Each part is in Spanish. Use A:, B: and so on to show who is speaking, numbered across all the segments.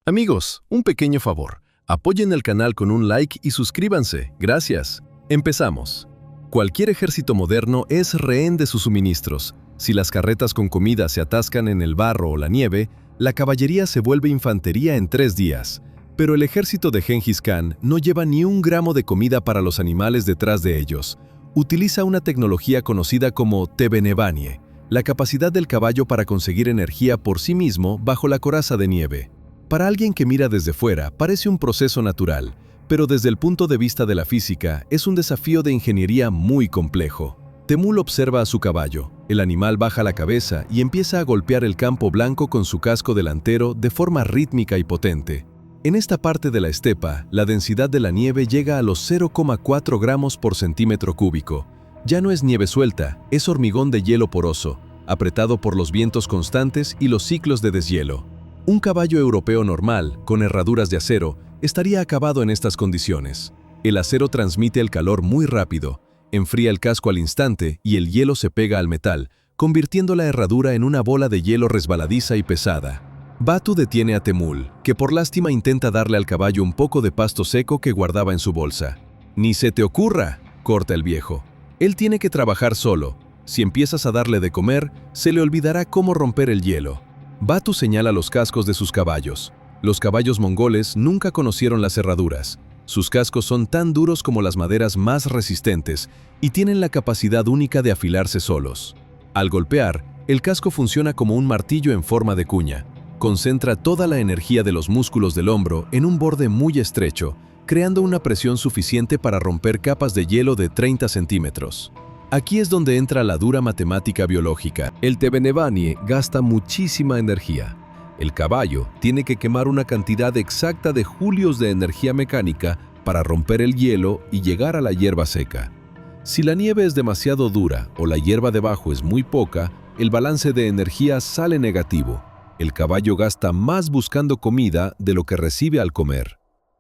A: Amigos, un pequeño favor. Apoyen el canal con un like y suscríbanse. Gracias. Empezamos. Cualquier ejército moderno es rehén de sus suministros. Si las carretas con comida se atascan en el barro o la nieve, la caballería se vuelve infantería en 3 días. Pero el ejército de Gengis Khan no lleva ni un gramo de comida para los animales detrás de ellos. Utiliza una tecnología conocida como Tebenebanie, la capacidad del caballo para conseguir energía por sí mismo bajo la coraza de nieve. Para alguien que mira desde fuera, parece un proceso natural, pero desde el punto de vista de la física, es un desafío de ingeniería muy complejo. Temul observa a su caballo. El animal baja la cabeza y empieza a golpear el campo blanco con su casco delantero de forma rítmica y potente. En esta parte de la estepa, la densidad de la nieve llega a los 0,4 gramos por centímetro cúbico. Ya no es nieve suelta, es hormigón de hielo poroso, apretado por los vientos constantes y los ciclos de deshielo. Un caballo europeo normal, con herraduras de acero, estaría acabado en estas condiciones. El acero transmite el calor muy rápido, enfría el casco al instante y el hielo se pega al metal, convirtiendo la herradura en una bola de hielo resbaladiza y pesada. Batu detiene a Temul, que por lástima intenta darle al caballo un poco de pasto seco que guardaba en su bolsa. «Ni se te ocurra», corta el viejo. «Él tiene que trabajar solo. Si empiezas a darle de comer, se le olvidará cómo romper el hielo». Batu señala los cascos de sus caballos. Los caballos mongoles nunca conocieron las herraduras. Sus cascos son tan duros como las maderas más resistentes y tienen la capacidad única de afilarse solos. Al golpear, el casco funciona como un martillo en forma de cuña. Concentra toda la energía de los músculos del hombro en un borde muy estrecho, creando una presión suficiente para romper capas de hielo de 30 centímetros. Aquí es donde entra la dura matemática biológica. El Tebenebanie gasta muchísima energía. El caballo tiene que quemar una cantidad exacta de julios de energía mecánica para romper el hielo y llegar a la hierba seca. Si la nieve es demasiado dura o la hierba debajo es muy poca, el balance de energía sale negativo. El caballo gasta más buscando comida de lo que recibe al comer.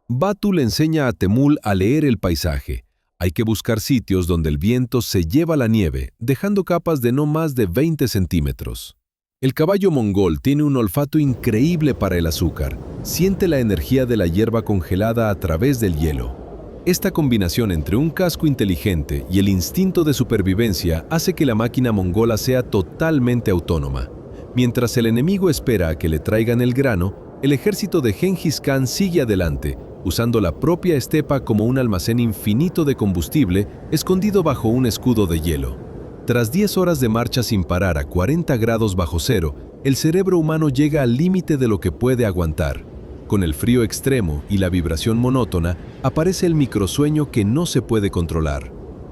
A: Batu le enseña a Temul a leer el paisaje. Hay que buscar sitios donde el viento se lleva la nieve, dejando capas de no más de 20 centímetros. El caballo mongol tiene un olfato increíble para el azúcar. Siente la energía de la hierba congelada a través del hielo. Esta combinación entre un casco inteligente y el instinto de supervivencia hace que la máquina mongola sea totalmente autónoma. Mientras el enemigo espera a que le traigan el grano, el ejército de Gengis Khan sigue adelante, usando la propia estepa como un almacén infinito de combustible escondido bajo un escudo de hielo. Tras 10 horas de marcha sin parar a 40 grados bajo cero, el cerebro humano llega al límite de lo que puede aguantar. Con el frío extremo y la vibración monótona, aparece el microsueño que no se puede controlar.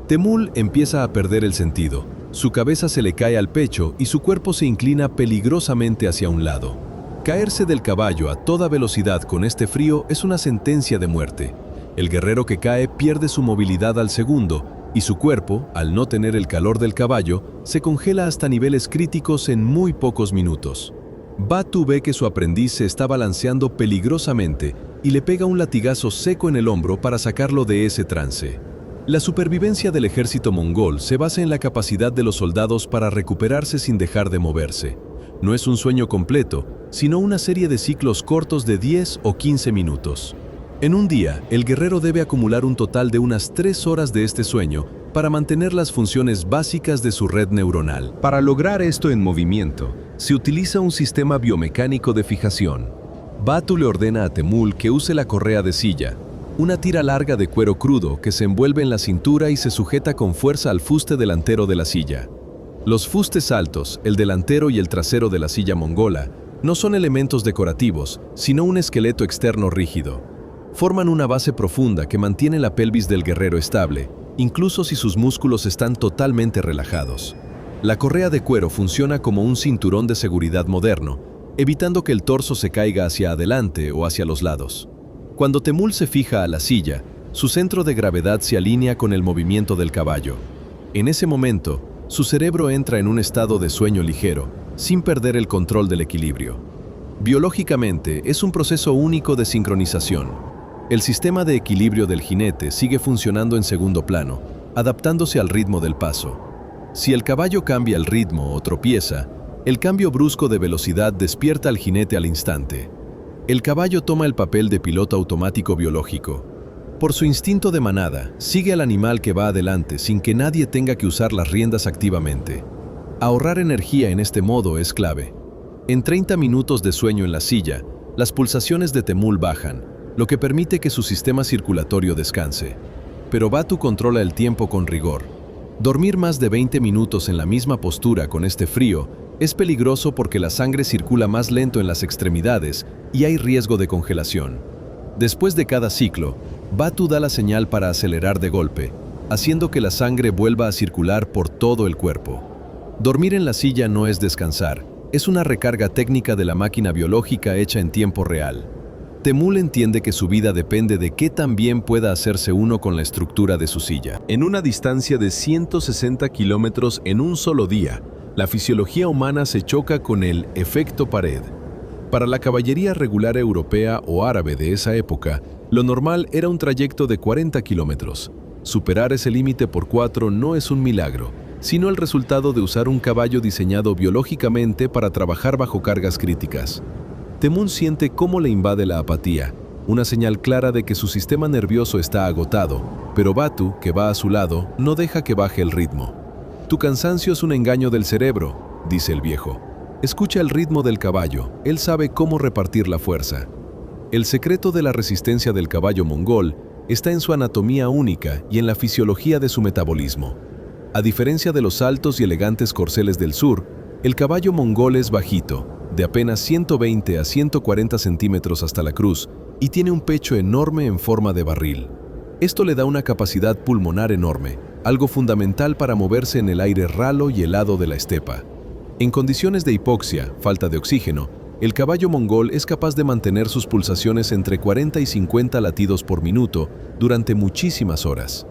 A: Temul empieza a perder el sentido. Su cabeza se le cae al pecho y su cuerpo se inclina peligrosamente hacia un lado. Caerse del caballo a toda velocidad con este frío es una sentencia de muerte. El guerrero que cae pierde su movilidad al segundo y su cuerpo, al no tener el calor del caballo, se congela hasta niveles críticos en muy pocos minutos. Batu ve que su aprendiz se está balanceando peligrosamente y le pega un latigazo seco en el hombro para sacarlo de ese trance. La supervivencia del ejército mongol se basa en la capacidad de los soldados para recuperarse sin dejar de moverse. No es un sueño completo, sino una serie de ciclos cortos de 10 o 15 minutos. En un día, el guerrero debe acumular un total de unas 3 horas de este sueño para mantener las funciones básicas de su red neuronal. Para lograr esto en movimiento, se utiliza un sistema biomecánico de fijación. Batu le ordena a Temul que use la correa de silla, una tira larga de cuero crudo que se envuelve en la cintura y se sujeta con fuerza al fuste delantero de la silla. Los fustes altos, el delantero y el trasero de la silla mongola, no son elementos decorativos, sino un esqueleto externo rígido. Forman una base profunda que mantiene la pelvis del guerrero estable, incluso si sus músculos están totalmente relajados. La correa de cuero funciona como un cinturón de seguridad moderno, evitando que el torso se caiga hacia adelante o hacia los lados. Cuando Temul se fija a la silla, su centro de gravedad se alinea con el movimiento del caballo. En ese momento, su cerebro entra en un estado de sueño ligero, sin perder el control del equilibrio. Biológicamente, es un proceso único de sincronización. El sistema de equilibrio del jinete sigue funcionando en segundo plano, adaptándose al ritmo del paso. Si el caballo cambia el ritmo o tropieza, el cambio brusco de velocidad despierta al jinete al instante. El caballo toma el papel de piloto automático biológico. Por su instinto de manada, sigue al animal que va adelante sin que nadie tenga que usar las riendas activamente. Ahorrar energía en este modo es clave. En 30 minutos de sueño en la silla, las pulsaciones de Temul bajan, lo que permite que su sistema circulatorio descanse. Pero Batu controla el tiempo con rigor. Dormir más de 20 minutos en la misma postura con este frío es peligroso porque la sangre circula más lento en las extremidades y hay riesgo de congelación. Después de cada ciclo, Batu da la señal para acelerar de golpe, haciendo que la sangre vuelva a circular por todo el cuerpo. Dormir en la silla no es descansar, es una recarga técnica de la máquina biológica hecha en tiempo real. Temul entiende que su vida depende de qué tan bien pueda hacerse uno con la estructura de su silla. En una distancia de 160 kilómetros en un solo día, la fisiología humana se choca con el efecto pared. Para la caballería regular europea o árabe de esa época, lo normal era un trayecto de 40 kilómetros. Superar ese límite por 4 no es un milagro, sino el resultado de usar un caballo diseñado biológicamente para trabajar bajo cargas críticas. Temul siente cómo le invade la apatía, una señal clara de que su sistema nervioso está agotado, pero Batu, que va a su lado, no deja que baje el ritmo. «Tu cansancio es un engaño del cerebro», dice el viejo. Escucha el ritmo del caballo, él sabe cómo repartir la fuerza. El secreto de la resistencia del caballo mongol está en su anatomía única y en la fisiología de su metabolismo. A diferencia de los altos y elegantes corceles del sur, el caballo mongol es bajito, de apenas 120 a 140 centímetros hasta la cruz, y tiene un pecho enorme en forma de barril. Esto le da una capacidad pulmonar enorme, algo fundamental para moverse en el aire ralo y helado de la estepa. En condiciones de hipoxia, falta de oxígeno, el caballo mongol es capaz de mantener sus pulsaciones entre 40 y 50 latidos por minuto durante muchísimas horas.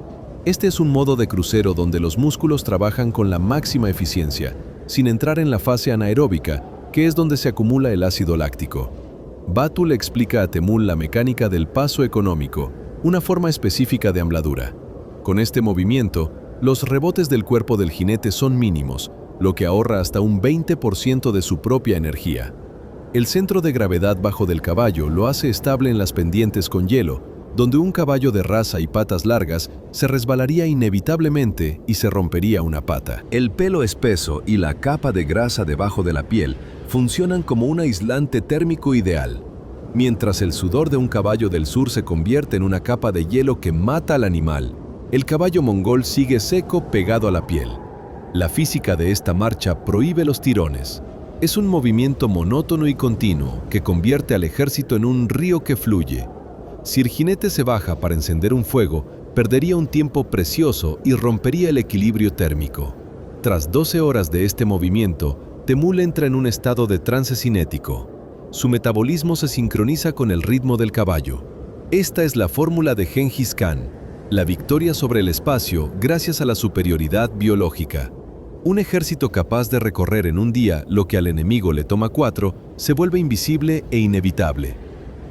A: Este es un modo de crucero donde los músculos trabajan con la máxima eficiencia, sin entrar en la fase anaeróbica, que es donde se acumula el ácido láctico. Batu le explica a Temul la mecánica del paso económico, una forma específica de ambladura. Con este movimiento, los rebotes del cuerpo del jinete son mínimos, lo que ahorra hasta un 20% de su propia energía. El centro de gravedad bajo del caballo lo hace estable en las pendientes con hielo, donde un caballo de raza y patas largas se resbalaría inevitablemente y se rompería una pata. El pelo espeso y la capa de grasa debajo de la piel funcionan como un aislante térmico ideal. Mientras el sudor de un caballo del sur se convierte en una capa de hielo que mata al animal, el caballo mongol sigue seco pegado a la piel. La física de esta marcha prohíbe los tirones. Es un movimiento monótono y continuo que convierte al ejército en un río que fluye. Si el jinete se baja para encender un fuego, perdería un tiempo precioso y rompería el equilibrio térmico. Tras 12 horas de este movimiento, Temul entra en un estado de trance cinético. Su metabolismo se sincroniza con el ritmo del caballo. Esta es la fórmula de Gengis Khan, la victoria sobre el espacio gracias a la superioridad biológica. Un ejército capaz de recorrer en un día lo que al enemigo le toma 4, se vuelve invisible e inevitable.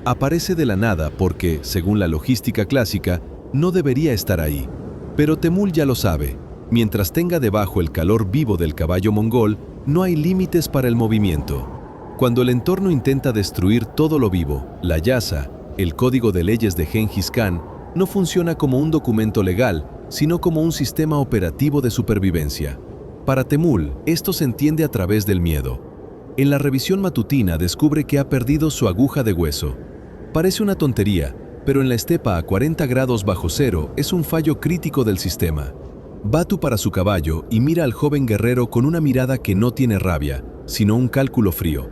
A: Aparece de la nada porque, según la logística clásica, no debería estar ahí. Pero Temul ya lo sabe. Mientras tenga debajo el calor vivo del caballo mongol, no hay límites para el movimiento. Cuando el entorno intenta destruir todo lo vivo, la yasa, el código de leyes de Gengis Khan, no funciona como un documento legal, sino como un sistema operativo de supervivencia. Para Temul, esto se entiende a través del miedo. En la revisión matutina descubre que ha perdido su aguja de hueso. Parece una tontería, pero en la estepa a 40 grados bajo cero es un fallo crítico del sistema. Batu para su caballo y mira al joven guerrero con una mirada que no tiene rabia, sino un cálculo frío.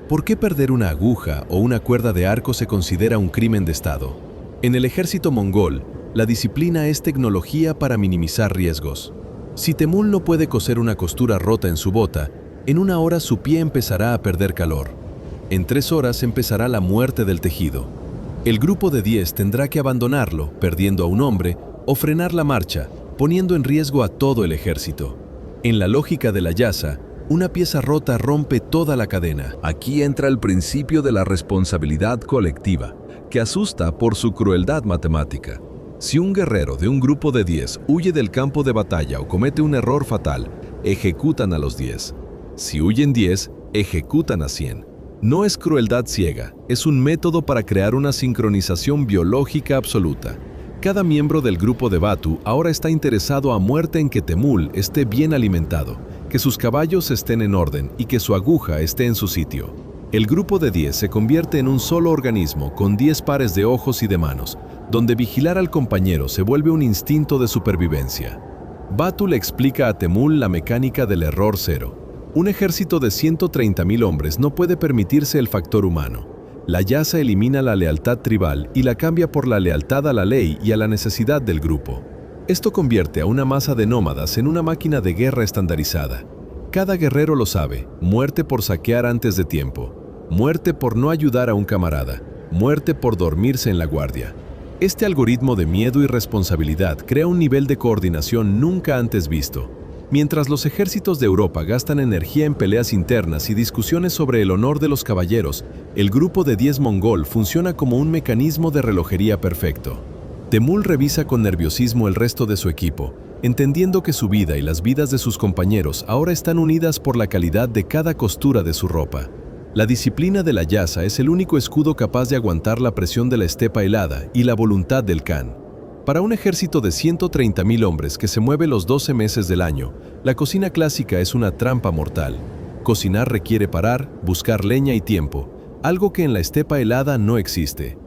A: ¿Por qué perder una aguja o una cuerda de arco se considera un crimen de Estado? En el ejército mongol, la disciplina es tecnología para minimizar riesgos. Si Temul no puede coser una costura rota en su bota, en 1 hora su pie empezará a perder calor. En 3 horas empezará la muerte del tejido. El grupo de 10 tendrá que abandonarlo, perdiendo a un hombre, o frenar la marcha, poniendo en riesgo a todo el ejército. En la lógica de la yasa, una pieza rota rompe toda la cadena. Aquí entra el principio de la responsabilidad colectiva, que asusta por su crueldad matemática. Si un guerrero de un grupo de 10 huye del campo de batalla o comete un error fatal, ejecutan a los 10. Si huyen 10, ejecutan a 100. No es crueldad ciega, es un método para crear una sincronización biológica absoluta. Cada miembro del grupo de Batu ahora está interesado a muerte en que Temul esté bien alimentado, que sus caballos estén en orden y que su aguja esté en su sitio. El grupo de 10 se convierte en un solo organismo con 10 pares de ojos y de manos, donde vigilar al compañero se vuelve un instinto de supervivencia. Batu le explica a Temul la mecánica del error cero. Un ejército de 130.000 hombres no puede permitirse el factor humano. La Yasa elimina la lealtad tribal y la cambia por la lealtad a la ley y a la necesidad del grupo. Esto convierte a una masa de nómadas en una máquina de guerra estandarizada. Cada guerrero lo sabe: muerte por saquear antes de tiempo, muerte por no ayudar a un camarada, muerte por dormirse en la guardia. Este algoritmo de miedo y responsabilidad crea un nivel de coordinación nunca antes visto. Mientras los ejércitos de Europa gastan energía en peleas internas y discusiones sobre el honor de los caballeros, el grupo de 10 mongol funciona como un mecanismo de relojería perfecto. Temul revisa con nerviosismo el resto de su equipo, entendiendo que su vida y las vidas de sus compañeros ahora están unidas por la calidad de cada costura de su ropa. La disciplina de la Yasa es el único escudo capaz de aguantar la presión de la estepa helada y la voluntad del Khan. Para un ejército de 130.000 hombres que se mueve los 12 meses del año, la cocina clásica es una trampa mortal. Cocinar requiere parar, buscar leña y tiempo, algo que en la estepa helada no existe.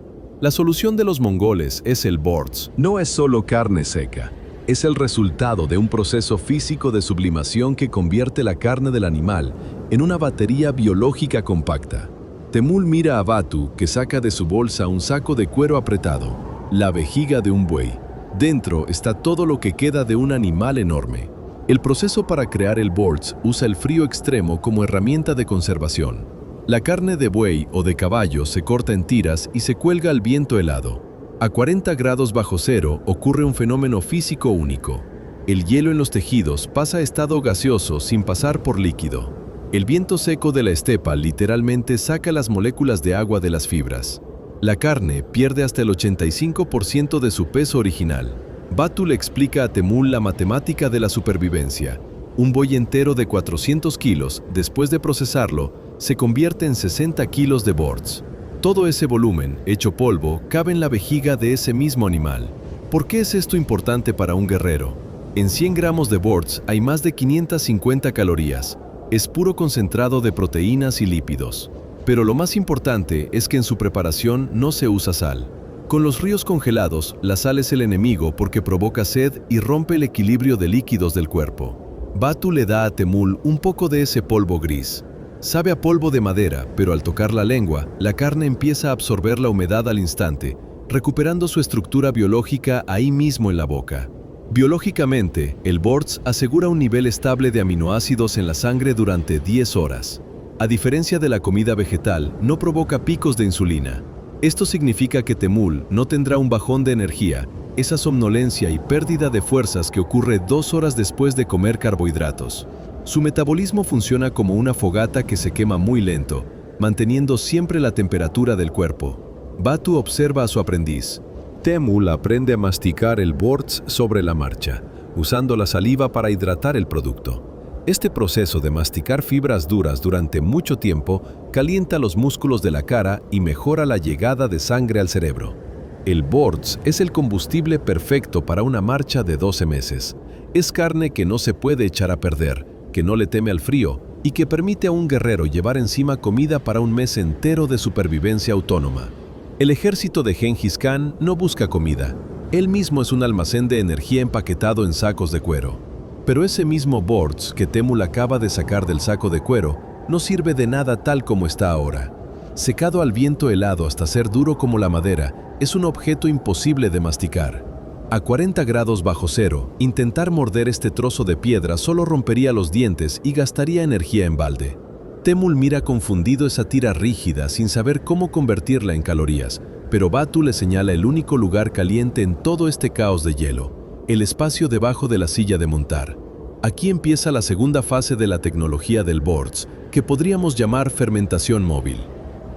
A: La solución de los mongoles es el bortz. No es solo carne seca, es el resultado de un proceso físico de sublimación que convierte la carne del animal en una batería biológica compacta. Temul mira a Batu, que saca de su bolsa un saco de cuero apretado, la vejiga de un buey. Dentro está todo lo que queda de un animal enorme. El proceso para crear el bortz usa el frío extremo como herramienta de conservación. La carne de buey o de caballo se corta en tiras y se cuelga al viento helado. A 40 grados bajo cero ocurre un fenómeno físico único. El hielo en los tejidos pasa a estado gaseoso sin pasar por líquido. El viento seco de la estepa literalmente saca las moléculas de agua de las fibras. La carne pierde hasta el 85% de su peso original. Batu le explica a Temul la matemática de la supervivencia. Un buey entero de 400 kilos, después de procesarlo, se convierte en 60 kilos de bortz. Todo ese volumen, hecho polvo, cabe en la vejiga de ese mismo animal. ¿Por qué es esto importante para un guerrero? En 100 gramos de bortz hay más de 550 calorías. Es puro concentrado de proteínas y lípidos. Pero lo más importante es que en su preparación no se usa sal. Con los ríos congelados, la sal es el enemigo porque provoca sed y rompe el equilibrio de líquidos del cuerpo. Batu le da a Temul un poco de ese polvo gris. Sabe a polvo de madera, pero al tocar la lengua, la carne empieza a absorber la humedad al instante, recuperando su estructura biológica ahí mismo en la boca. Biológicamente, el bortz asegura un nivel estable de aminoácidos en la sangre durante 10 horas. A diferencia de la comida vegetal, no provoca picos de insulina. Esto significa que Temul no tendrá un bajón de energía, esa somnolencia y pérdida de fuerzas que ocurre 2 horas después de comer carbohidratos. Su metabolismo funciona como una fogata que se quema muy lento, manteniendo siempre la temperatura del cuerpo. Batu observa a su aprendiz. Temul aprende a masticar el bortz sobre la marcha, usando la saliva para hidratar el producto. Este proceso de masticar fibras duras durante mucho tiempo calienta los músculos de la cara y mejora la llegada de sangre al cerebro. El bortz es el combustible perfecto para una marcha de 12 meses. Es carne que no se puede echar a perder, que no le teme al frío y que permite a un guerrero llevar encima comida para un mes entero de supervivencia autónoma. El ejército de Gengis Khan no busca comida. Él mismo es un almacén de energía empaquetado en sacos de cuero. Pero ese mismo bortz que Temul acaba de sacar del saco de cuero no sirve de nada tal como está ahora. Secado al viento helado hasta ser duro como la madera, es un objeto imposible de masticar. A 40 grados bajo cero, intentar morder este trozo de piedra solo rompería los dientes y gastaría energía en balde. Temul mira confundido esa tira rígida sin saber cómo convertirla en calorías, pero Batu le señala el único lugar caliente en todo este caos de hielo. El espacio debajo de la silla de montar. Aquí empieza la segunda fase de la tecnología del bortz, que podríamos llamar fermentación móvil.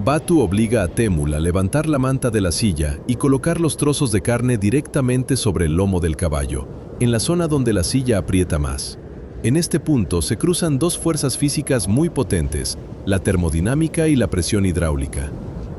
A: Batu obliga a Temul a levantar la manta de la silla y colocar los trozos de carne directamente sobre el lomo del caballo, en la zona donde la silla aprieta más. En este punto se cruzan dos fuerzas físicas muy potentes, la termodinámica y la presión hidráulica.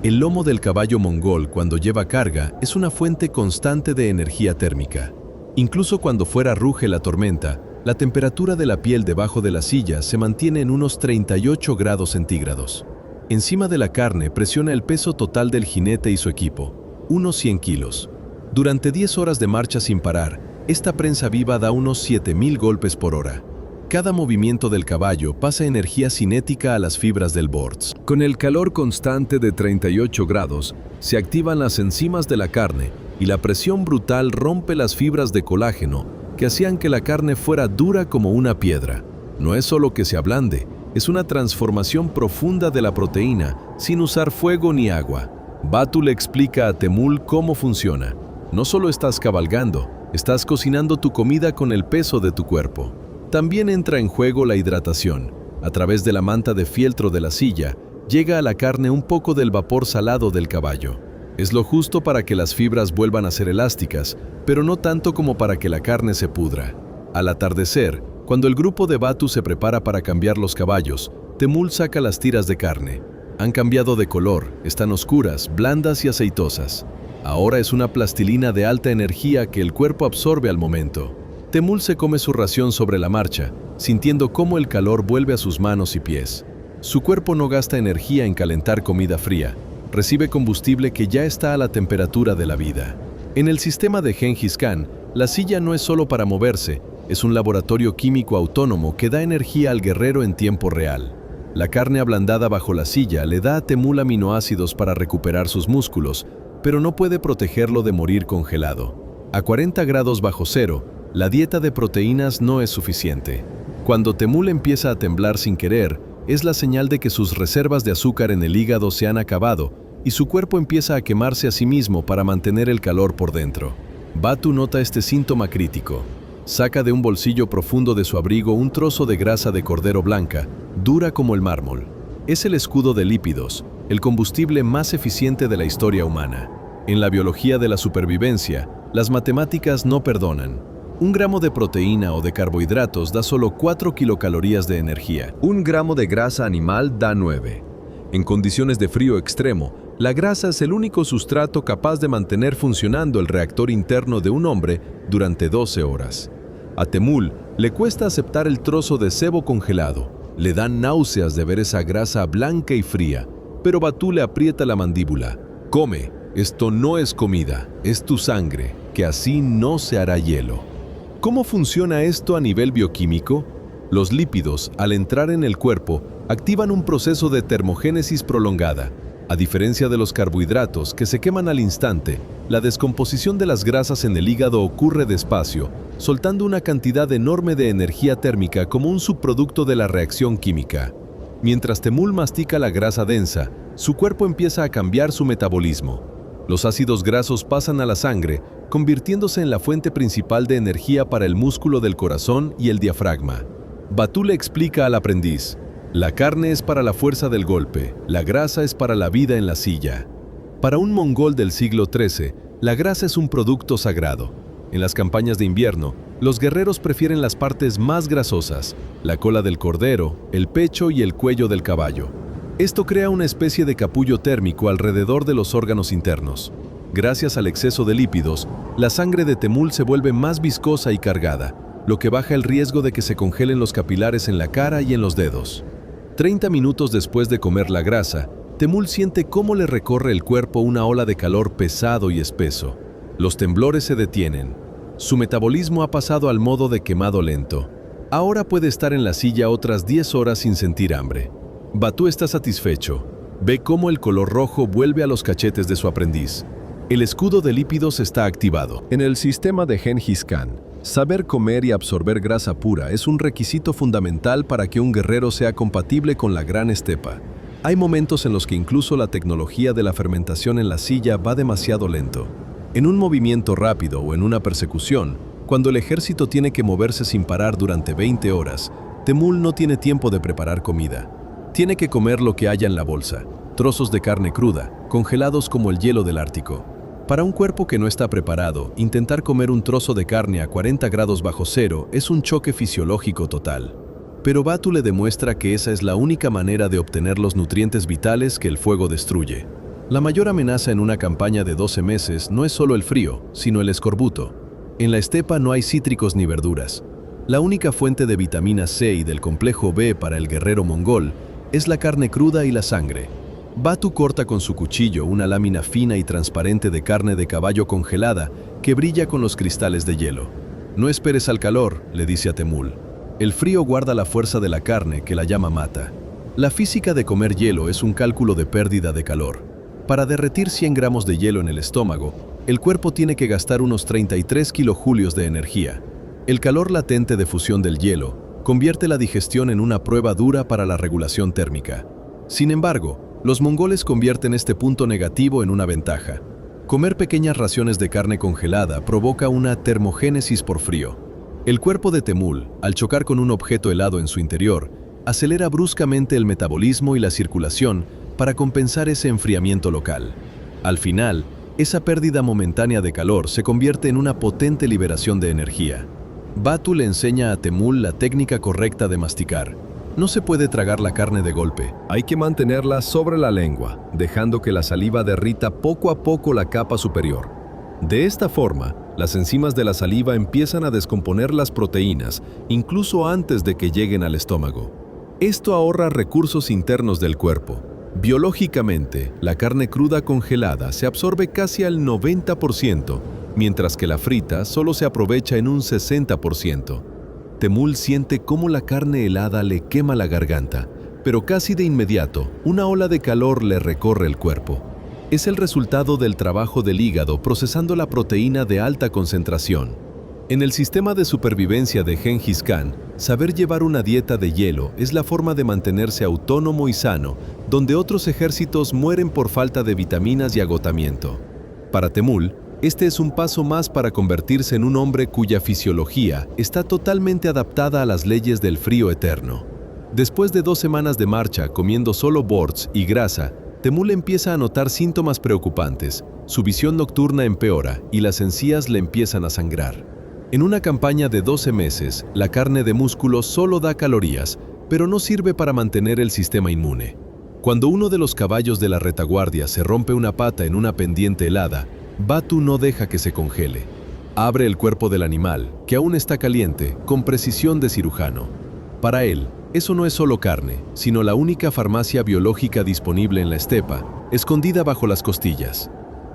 A: El lomo del caballo mongol, cuando lleva carga, es una fuente constante de energía térmica. Incluso cuando fuera ruge la tormenta, la temperatura de la piel debajo de la silla se mantiene en unos 38 grados centígrados. Encima de la carne presiona el peso total del jinete y su equipo, unos 100 kilos. Durante 10 horas de marcha sin parar, esta prensa viva da unos 7.000 golpes por hora. Cada movimiento del caballo pasa energía cinética a las fibras del boards. Con el calor constante de 38 grados, se activan las enzimas de la carne y la presión brutal rompe las fibras de colágeno que hacían que la carne fuera dura como una piedra. No es solo que se ablande, es una transformación profunda de la proteína sin usar fuego ni agua. Batu le explica a Temul cómo funciona. No solo estás cabalgando, estás cocinando tu comida con el peso de tu cuerpo. También entra en juego la hidratación. A través de la manta de fieltro de la silla, llega a la carne un poco del vapor salado del caballo. Es lo justo para que las fibras vuelvan a ser elásticas, pero no tanto como para que la carne se pudra. Al atardecer, cuando el grupo de Batu se prepara para cambiar los caballos, Temul saca las tiras de carne. Han cambiado de color, están oscuras, blandas y aceitosas. Ahora es una plastilina de alta energía que el cuerpo absorbe al momento. Temul se come su ración sobre la marcha, sintiendo cómo el calor vuelve a sus manos y pies. Su cuerpo no gasta energía en calentar comida fría, recibe combustible que ya está a la temperatura de la vida. En el sistema de Gengis Khan, la silla no es solo para moverse, es un laboratorio químico autónomo que da energía al guerrero en tiempo real. La carne ablandada bajo la silla le da a Temul aminoácidos para recuperar sus músculos, pero no puede protegerlo de morir congelado. A 40 grados bajo cero, la dieta de proteínas no es suficiente. Cuando Temul empieza a temblar sin querer, es la señal de que sus reservas de azúcar en el hígado se han acabado y su cuerpo empieza a quemarse a sí mismo para mantener el calor por dentro. Batu nota este síntoma crítico. Saca de un bolsillo profundo de su abrigo un trozo de grasa de cordero blanca, dura como el mármol. Es el escudo de lípidos, el combustible más eficiente de la historia humana. En la biología de la supervivencia, las matemáticas no perdonan. 1 gramo de proteína o de carbohidratos da solo 4 kilocalorías de energía. 1 gramo de grasa animal da 9. En condiciones de frío extremo, la grasa es el único sustrato capaz de mantener funcionando el reactor interno de un hombre durante 12 horas. A Temul le cuesta aceptar el trozo de cebo congelado. Le dan náuseas de ver esa grasa blanca y fría, pero Batu le aprieta la mandíbula. Come, esto no es comida, es tu sangre, que así no se hará hielo. ¿Cómo funciona esto a nivel bioquímico? Los lípidos, al entrar en el cuerpo, activan un proceso de termogénesis prolongada. A diferencia de los carbohidratos que se queman al instante, la descomposición de las grasas en el hígado ocurre despacio, soltando una cantidad enorme de energía térmica como un subproducto de la reacción química. Mientras Temul mastica la grasa densa, su cuerpo empieza a cambiar su metabolismo. Los ácidos grasos pasan a la sangre, convirtiéndose en la fuente principal de energía para el músculo del corazón y el diafragma. Batu le explica al aprendiz: la carne es para la fuerza del golpe, la grasa es para la vida en la silla. Para un mongol del siglo XIII, la grasa es un producto sagrado. En las campañas de invierno, los guerreros prefieren las partes más grasosas, la cola del cordero, el pecho y el cuello del caballo. Esto crea una especie de capullo térmico alrededor de los órganos internos. Gracias al exceso de lípidos, la sangre de Temul se vuelve más viscosa y cargada, lo que baja el riesgo de que se congelen los capilares en la cara y en los dedos. 30 minutos después de comer la grasa, Temul siente cómo le recorre el cuerpo una ola de calor pesado y espeso. Los temblores se detienen. Su metabolismo ha pasado al modo de quemado lento. Ahora puede estar en la silla otras 10 horas sin sentir hambre. Batu está satisfecho. Ve cómo el color rojo vuelve a los cachetes de su aprendiz. El escudo de lípidos está activado. En el sistema de Gengis Khan, saber comer y absorber grasa pura es un requisito fundamental para que un guerrero sea compatible con la gran estepa. Hay momentos en los que incluso la tecnología de la fermentación en la silla va demasiado lento. En un movimiento rápido o en una persecución, cuando el ejército tiene que moverse sin parar durante 20 horas, Temul no tiene tiempo de preparar comida. Tiene que comer lo que haya en la bolsa, trozos de carne cruda, congelados como el hielo del Ártico. Para un cuerpo que no está preparado, intentar comer un trozo de carne a 40 grados bajo cero es un choque fisiológico total. Pero Batu le demuestra que esa es la única manera de obtener los nutrientes vitales que el fuego destruye. La mayor amenaza en una campaña de 12 meses no es solo el frío, sino el escorbuto. En la estepa no hay cítricos ni verduras. La única fuente de vitamina C y del complejo B para el guerrero mongol es la carne cruda y la sangre. Batu corta con su cuchillo una lámina fina y transparente de carne de caballo congelada que brilla con los cristales de hielo. «No esperes al calor», le dice a Temul. «El frío guarda la fuerza de la carne que la llama mata». La física de comer hielo es un cálculo de pérdida de calor. Para derretir 100 gramos de hielo en el estómago, el cuerpo tiene que gastar unos 33 kilojulios de energía. El calor latente de fusión del hielo convierte la digestión en una prueba dura para la regulación térmica. Sin embargo, los mongoles convierten este punto negativo en una ventaja. Comer pequeñas raciones de carne congelada provoca una termogénesis por frío. El cuerpo de Temul, al chocar con un objeto helado en su interior, acelera bruscamente el metabolismo y la circulación para compensar ese enfriamiento local. Al final, esa pérdida momentánea de calor se convierte en una potente liberación de energía. Batu le enseña a Temul la técnica correcta de masticar. No se puede tragar la carne de golpe.
B: Hay que mantenerla sobre la lengua, dejando que la saliva derrita poco a poco la capa superior. De esta forma, las enzimas de la saliva empiezan a descomponer las proteínas, incluso antes de que lleguen al estómago. Esto ahorra recursos internos del cuerpo. Biológicamente, la carne cruda congelada se absorbe casi al 90%, mientras que la frita solo se aprovecha en un 60%. Temul siente cómo la carne helada le quema la garganta, pero casi de inmediato, una ola de calor le recorre el cuerpo. Es el resultado del trabajo del hígado procesando la proteína de alta concentración. En el sistema de supervivencia de Gengis Khan, saber llevar una dieta de hielo es la forma de mantenerse autónomo y sano, donde otros ejércitos mueren por falta de vitaminas y agotamiento. Para Temul, este es un paso más para convertirse en un hombre cuya fisiología está totalmente adaptada a las leyes del frío eterno. Después de 2 semanas de marcha comiendo solo borscht y grasa, Temul empieza a notar síntomas preocupantes. Su visión nocturna empeora y las encías le empiezan a sangrar. En una campaña de 12 meses, la carne de músculo solo da calorías, pero no sirve para mantener el sistema inmune. Cuando uno de los caballos de la retaguardia se rompe una pata en una pendiente helada, Batu no deja que se congele. Abre el cuerpo del animal, que aún está caliente, con precisión de cirujano. Para él, eso no es solo carne, sino la única farmacia biológica disponible en la estepa, escondida bajo las costillas.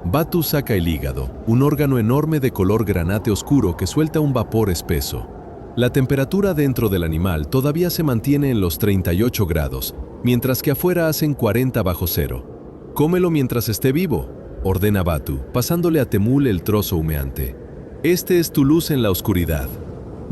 B: Batu saca el hígado, un órgano enorme de color granate oscuro que suelta un vapor espeso. La temperatura dentro del animal todavía se mantiene en los 38 grados, mientras que afuera hacen 40 bajo cero. «Cómelo mientras esté vivo», ordena Batu, pasándole a Temul el trozo humeante. «Este es tu luz en la oscuridad».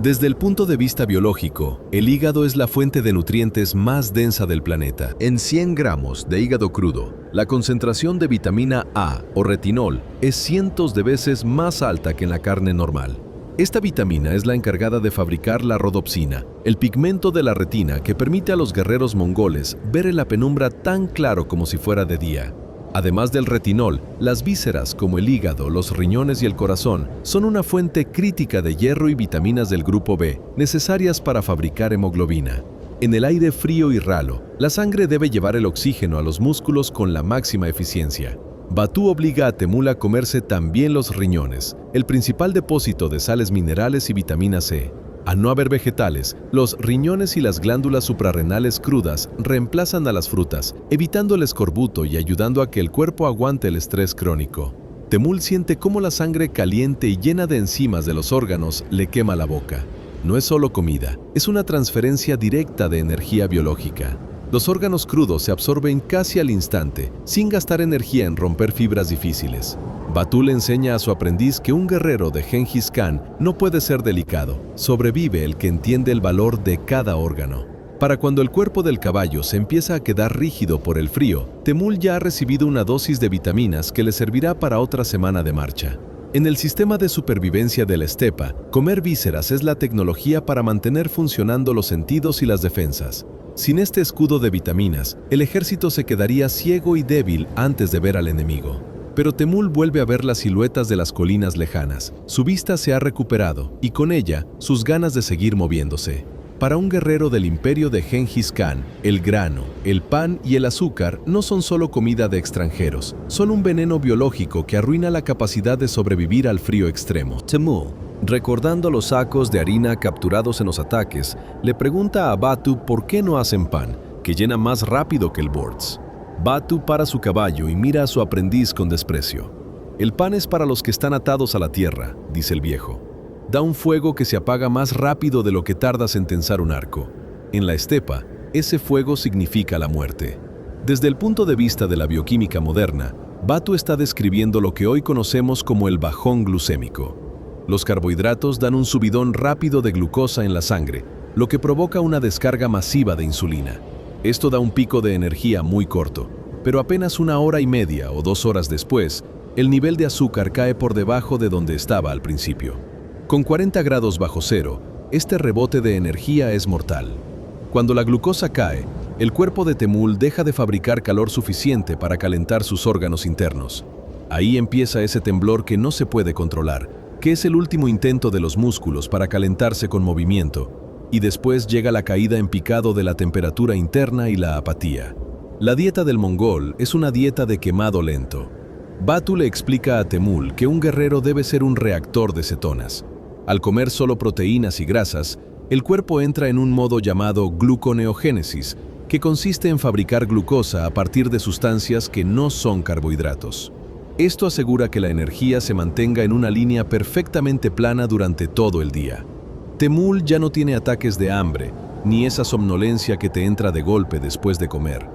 B: Desde el punto de vista biológico, el hígado es la fuente de nutrientes más densa del planeta. En 100 gramos de hígado crudo, la concentración de vitamina A o retinol es cientos de veces más alta que en la carne normal. Esta vitamina es la encargada de fabricar la rodopsina, el pigmento de la retina que permite a los guerreros mongoles ver en la penumbra tan claro como si fuera de día. Además del retinol, las vísceras como el hígado, los riñones y el corazón son una fuente crítica de hierro y vitaminas del grupo B, necesarias para fabricar hemoglobina. En el aire frío y ralo, la sangre debe llevar el oxígeno a los músculos con la máxima eficiencia. Batu obliga a Temul a comerse también los riñones, el principal depósito de sales minerales y vitamina C. Al no haber vegetales, los riñones y las glándulas suprarrenales crudas reemplazan a las frutas, evitando el escorbuto y ayudando a que el cuerpo aguante el estrés crónico. Temul siente cómo la sangre caliente y llena de enzimas de los órganos le quema la boca. No es solo comida, es una transferencia directa de energía biológica. Los órganos crudos se absorben casi al instante, sin gastar energía en romper fibras difíciles. Batu le enseña a su aprendiz que un guerrero de Gengis Khan no puede ser delicado. Sobrevive el que entiende el valor de cada órgano. Para cuando el cuerpo del caballo se empieza a quedar rígido por el frío, Temul ya ha recibido una dosis de vitaminas que le servirá para otra semana de marcha. En el sistema de supervivencia de la estepa, comer vísceras es la tecnología para mantener funcionando los sentidos y las defensas. Sin este escudo de vitaminas, el ejército se quedaría ciego y débil antes de ver al enemigo. Pero Temul vuelve a ver las siluetas de las colinas lejanas. Su vista se ha recuperado y con ella sus ganas de seguir moviéndose. Para un guerrero del imperio de Gengis Khan, el grano, el pan y el azúcar no son solo comida de extranjeros, son un veneno biológico que arruina la capacidad de sobrevivir al frío extremo. Temul, recordando los sacos de harina capturados en los ataques, le pregunta a Batu por qué no hacen pan, que llena más rápido que el Bortz. Batu para su caballo y mira a su aprendiz con desprecio. El pan es para los que están atados a la tierra, dice el viejo. Da un fuego que se apaga más rápido de lo que tardas en tensar un arco. En la estepa, ese fuego significa la muerte. Desde el punto de vista de la bioquímica moderna, Batu está describiendo lo que hoy conocemos como el bajón glucémico. Los carbohidratos dan un subidón rápido de glucosa en la sangre, lo que provoca una descarga masiva de insulina. Esto da un pico de energía muy corto, pero apenas 1 hora y media o 2 horas después, el nivel de azúcar cae por debajo de donde estaba al principio. Con 40 grados bajo cero, este rebote de energía es mortal. Cuando la glucosa cae, el cuerpo de Temul deja de fabricar calor suficiente para calentar sus órganos internos. Ahí empieza ese temblor que no se puede controlar, que es el último intento de los músculos para calentarse con movimiento, y después llega la caída en picado de la temperatura interna y la apatía. La dieta del mongol es una dieta de quemado lento. Batu le explica a Temul que un guerrero debe ser un reactor de cetonas. Al comer solo proteínas y grasas, el cuerpo entra en un modo llamado gluconeogénesis, que consiste en fabricar glucosa a partir de sustancias que no son carbohidratos. Esto asegura que la energía se mantenga en una línea perfectamente plana durante todo el día. Temul ya no tiene ataques de hambre, ni esa somnolencia que te entra de golpe después de comer.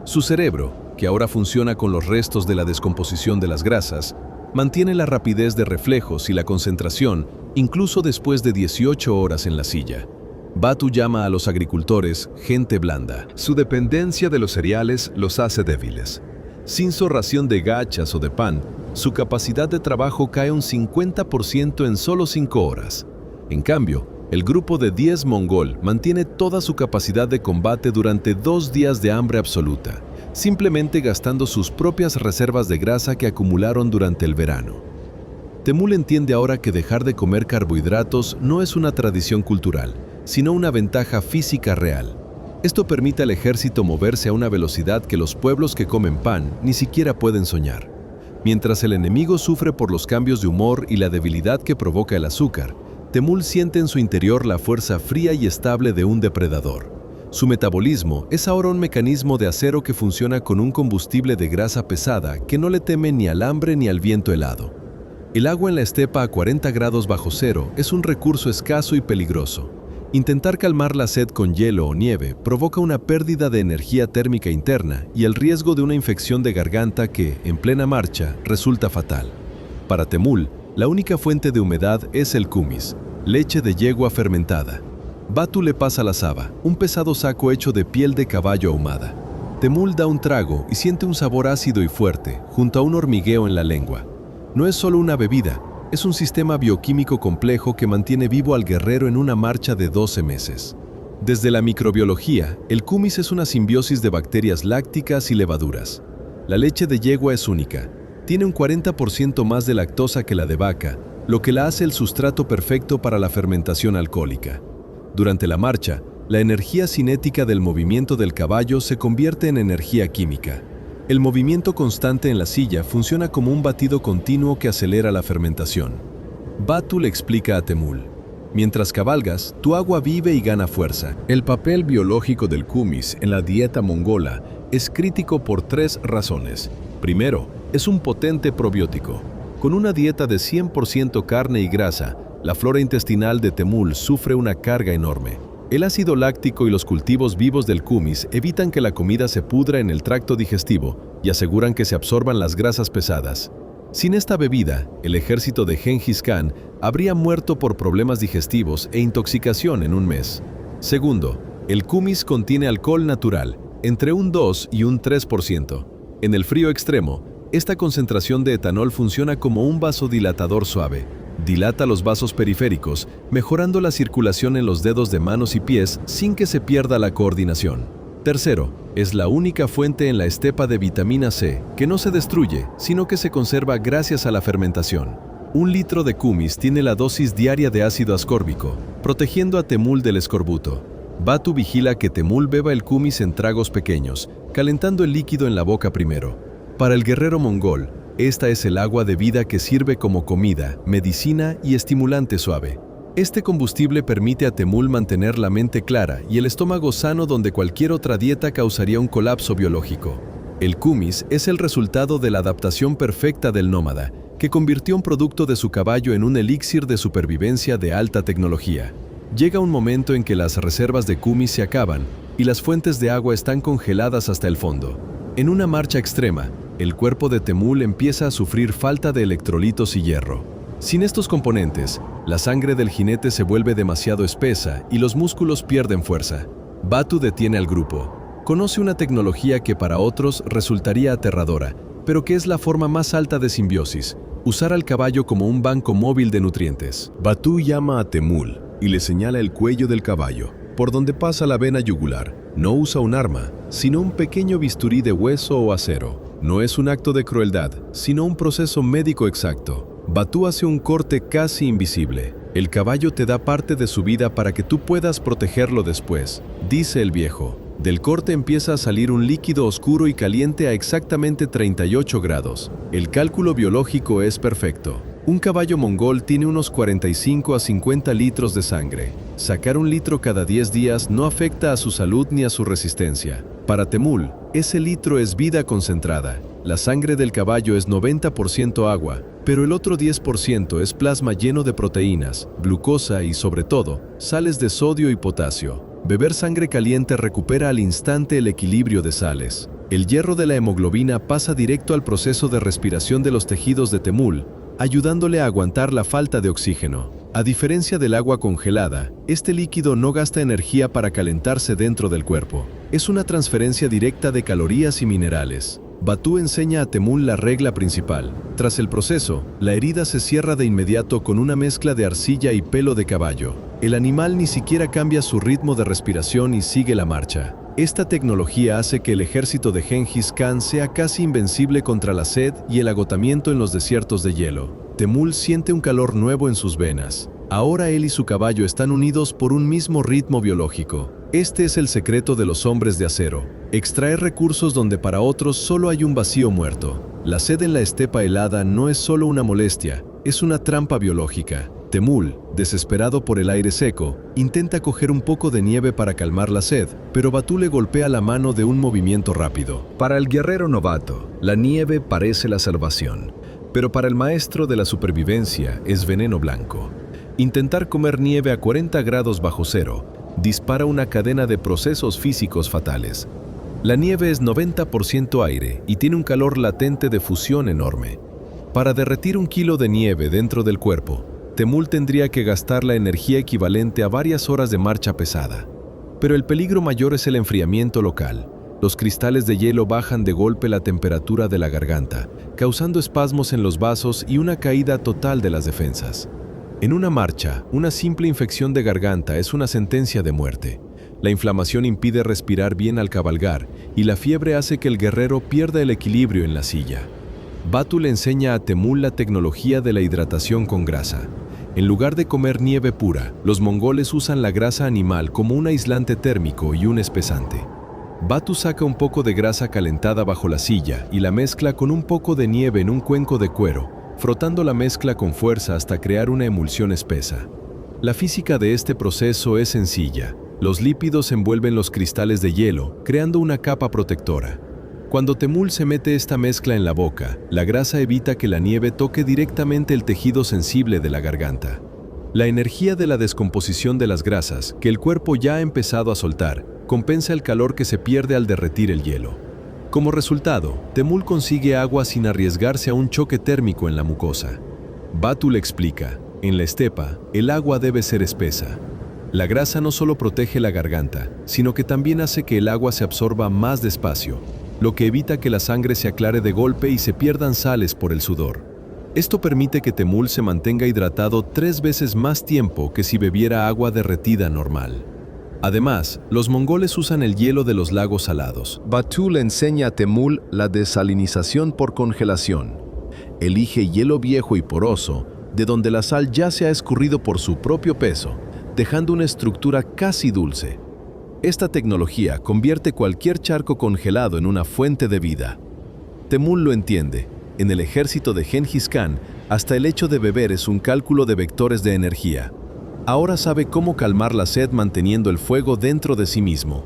B: Su cerebro, que ahora funciona con los restos de la descomposición de las grasas, mantiene la rapidez de reflejos y la concentración incluso después de 18 horas en la silla. Batu llama a los agricultores gente blanda. Su dependencia de los cereales los hace débiles. Sin su ración de gachas o de pan, su capacidad de trabajo cae un 50% en solo 5 horas. En cambio, el grupo de 10 mongol mantiene toda su capacidad de combate durante 2 días de hambre absoluta, simplemente gastando sus propias reservas de grasa que acumularon durante el verano. Temul entiende ahora que dejar de comer carbohidratos no es una tradición cultural, sino una ventaja física real. Esto permite al ejército moverse a una velocidad que los pueblos que comen pan ni siquiera pueden soñar. Mientras el enemigo sufre por los cambios de humor y la debilidad que provoca el azúcar, Temul siente en su interior la fuerza fría y estable de un depredador. Su metabolismo es ahora un mecanismo de acero que funciona con un combustible de grasa pesada que no le teme ni al hambre ni al viento helado. El agua en la estepa a 40 grados bajo cero es un recurso escaso y peligroso. Intentar calmar la sed con hielo o nieve provoca una pérdida de energía térmica interna y el riesgo de una infección de garganta que, en plena marcha, resulta fatal. Para Temul, la única fuente de humedad es el kumis, leche de yegua fermentada. Batu le pasa la saba, un pesado saco hecho de piel de caballo ahumada. Temul da un trago y siente un sabor ácido y fuerte, junto a un hormigueo en la lengua. No es solo una bebida, es un sistema bioquímico complejo que mantiene vivo al guerrero en una marcha de 12 meses. Desde la microbiología, el kumis es una simbiosis de bacterias lácticas y levaduras. La leche de yegua es única. Tiene un 40% más de lactosa que la de vaca, lo que la hace el sustrato perfecto para la fermentación alcohólica. Durante la marcha, la energía cinética del movimiento del caballo se convierte en energía química. El movimiento constante en la silla funciona como un batido continuo que acelera la fermentación. Batu le explica a Temul: mientras cabalgas, tu agua vive y gana fuerza. El papel biológico del kumis en la dieta mongola es crítico por 3 razones. Primero, es un potente probiótico. Con una dieta de 100% carne y grasa, la flora intestinal de Temul sufre una carga enorme. El ácido láctico y los cultivos vivos del kumis evitan que la comida se pudra en el tracto digestivo y aseguran que se absorban las grasas pesadas. Sin esta bebida, el ejército de Gengis Khan habría muerto por problemas digestivos e intoxicación en un mes. Segundo, el kumis contiene alcohol natural, entre un 2 y un 3%. En el frío extremo, esta concentración de etanol funciona como un vasodilatador suave. Dilata los vasos periféricos, mejorando la circulación en los dedos de manos y pies sin que se pierda la coordinación. Tercero, es la única fuente en la estepa de vitamina C que no se destruye, sino que se conserva gracias a la fermentación. 1 litro de kumis tiene la dosis diaria de ácido ascórbico, protegiendo a Temul del escorbuto. Batu vigila que Temul beba el kumis en tragos pequeños, calentando el líquido en la boca primero. Para el guerrero mongol, esta es el agua de vida que sirve como comida, medicina y estimulante suave. Este combustible permite a Temul mantener la mente clara y el estómago sano donde cualquier otra dieta causaría un colapso biológico. El kumis es el resultado de la adaptación perfecta del nómada, que convirtió un producto de su caballo en un elixir de supervivencia de alta tecnología. Llega un momento en que las reservas de kumis se acaban y las fuentes de agua están congeladas hasta el fondo. En una marcha extrema, el cuerpo de Temul empieza a sufrir falta de electrolitos y hierro. Sin estos componentes, la sangre del jinete se vuelve demasiado espesa y los músculos pierden fuerza. Batu detiene al grupo. Conoce una tecnología que para otros resultaría aterradora, pero que es la forma más alta de simbiosis: usar al caballo como un banco móvil de nutrientes.
A: Batu llama a Temul y le señala el cuello del caballo, por donde pasa la vena yugular. No usa un arma, sino un pequeño bisturí de hueso o acero. No es un acto de crueldad, sino un proceso médico exacto. Batu hace un corte casi invisible. El caballo te da parte de su vida para que tú puedas protegerlo después, dice el viejo. Del corte empieza a salir un líquido oscuro y caliente a exactamente 38 grados. El cálculo biológico es perfecto. Un caballo mongol tiene unos 45 a 50 litros de sangre. Sacar 1 litro cada 10 días no afecta a su salud ni a su resistencia. Para Temul, ese litro es vida concentrada. La sangre del caballo es 90% agua, pero el otro 10% es plasma lleno de proteínas, glucosa y, sobre todo, sales de sodio y potasio. Beber sangre caliente recupera al instante el equilibrio de sales. El hierro de la hemoglobina pasa directo al proceso de respiración de los tejidos de Temul, ayudándole a aguantar la falta de oxígeno. A diferencia del agua congelada, este líquido no gasta energía para calentarse dentro del cuerpo. Es una transferencia directa de calorías y minerales. Batu enseña a Temul la regla principal. Tras el proceso, la herida se cierra de inmediato con una mezcla de arcilla y pelo de caballo. El animal ni siquiera cambia su ritmo de respiración y sigue la marcha. Esta tecnología hace que el ejército de Gengis Khan sea casi invencible contra la sed y el agotamiento en los desiertos de hielo. Temul siente un calor nuevo en sus venas. Ahora él y su caballo están unidos por un mismo ritmo biológico. Este es el secreto de los hombres de acero: extraer recursos donde para otros solo hay un vacío muerto. La sed en la estepa helada no es solo una molestia, es una trampa biológica. Temul, desesperado por el aire seco, intenta coger un poco de nieve para calmar la sed, pero Batu le golpea la mano de un movimiento rápido.
B: Para el guerrero novato, la nieve parece la salvación, pero para el maestro de la supervivencia es veneno blanco. Intentar comer nieve a 40 grados bajo cero dispara una cadena de procesos físicos fatales. La nieve es 90% aire y tiene un calor latente de fusión enorme. Para derretir 1 kilo de nieve dentro del cuerpo, Temul tendría que gastar la energía equivalente a varias horas de marcha pesada. Pero el peligro mayor es el enfriamiento local. Los cristales de hielo bajan de golpe la temperatura de la garganta, causando espasmos en los vasos y una caída total de las defensas. En una marcha, una simple infección de garganta es una sentencia de muerte. La inflamación impide respirar bien al cabalgar y la fiebre hace que el guerrero pierda el equilibrio en la silla. Batu le enseña a Temul la tecnología de la hidratación con grasa. En lugar de comer nieve pura, los mongoles usan la grasa animal como un aislante térmico y un espesante. Batu saca un poco de grasa calentada bajo la silla y la mezcla con un poco de nieve en un cuenco de cuero, frotando la mezcla con fuerza hasta crear una emulsión espesa. La física de este proceso es sencilla. Los lípidos envuelven los cristales de hielo, creando una capa protectora. Cuando Temul se mete esta mezcla en la boca, la grasa evita que la nieve toque directamente el tejido sensible de la garganta. La energía de la descomposición de las grasas, que el cuerpo ya ha empezado a soltar, compensa el calor que se pierde al derretir el hielo. Como resultado, Temul consigue agua sin arriesgarse a un choque térmico en la mucosa. Batu le explica: en la estepa, el agua debe ser espesa. La grasa no solo protege la garganta, sino que también hace que el agua se absorba más despacio, lo que evita que la sangre se aclare de golpe y se pierdan sales por el sudor. Esto permite que Temul se mantenga hidratado 3 veces más tiempo que si bebiera agua derretida normal. Además, los mongoles usan el hielo de los lagos salados.
A: Batu le enseña a Temul la desalinización por congelación. Elige hielo viejo y poroso, de donde la sal ya se ha escurrido por su propio peso, dejando una estructura casi dulce. Esta tecnología convierte cualquier charco congelado en una fuente de vida. Temul lo entiende. En el ejército de Genghis Khan, hasta el hecho de beber es un cálculo de vectores de energía. Ahora sabe cómo calmar la sed manteniendo el fuego dentro de sí mismo.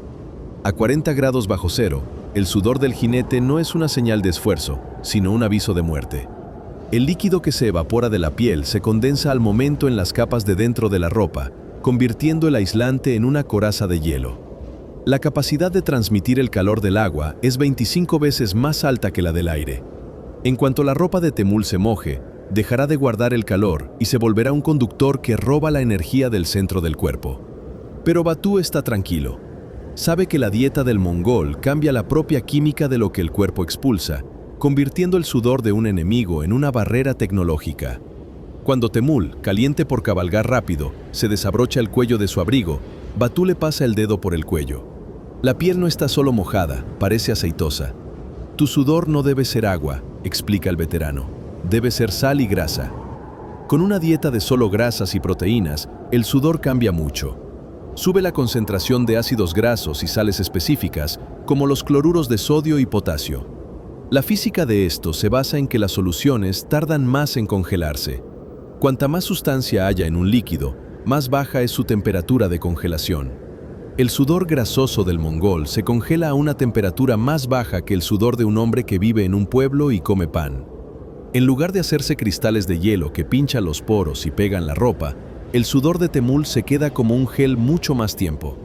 A: A 40 grados bajo cero, el sudor del jinete no es una señal de esfuerzo, sino un aviso de muerte. El líquido que se evapora de la piel se condensa al momento en las capas de dentro de la ropa, convirtiendo el aislante en una coraza de hielo. La capacidad de transmitir el calor del agua es 25 veces más alta que la del aire. En cuanto la ropa de Temul se moje, dejará de guardar el calor y se volverá un conductor que roba la energía del centro del cuerpo. Pero Batu está tranquilo. Sabe que la dieta del mongol cambia la propia química de lo que el cuerpo expulsa, convirtiendo el sudor de un enemigo en una barrera tecnológica. Cuando Temul, caliente por cabalgar rápido, se desabrocha el cuello de su abrigo, Batu le pasa el dedo por el cuello. La piel no está solo mojada, parece aceitosa. Tu sudor no debe ser agua, explica el veterano. Debe ser sal y grasa. Con una dieta de solo grasas y proteínas, el sudor cambia mucho. Sube la concentración de ácidos grasos y sales específicas, como los cloruros de sodio y potasio. La física de esto se basa en que las soluciones tardan más en congelarse. Cuanta más sustancia haya en un líquido, más baja es su temperatura de congelación. El sudor grasoso del mongol se congela a una temperatura más baja que el sudor de un hombre que vive en un pueblo y come pan. En lugar de hacerse cristales de hielo que pinchan los poros y pegan la ropa, el sudor de Temul se queda como un gel mucho más tiempo.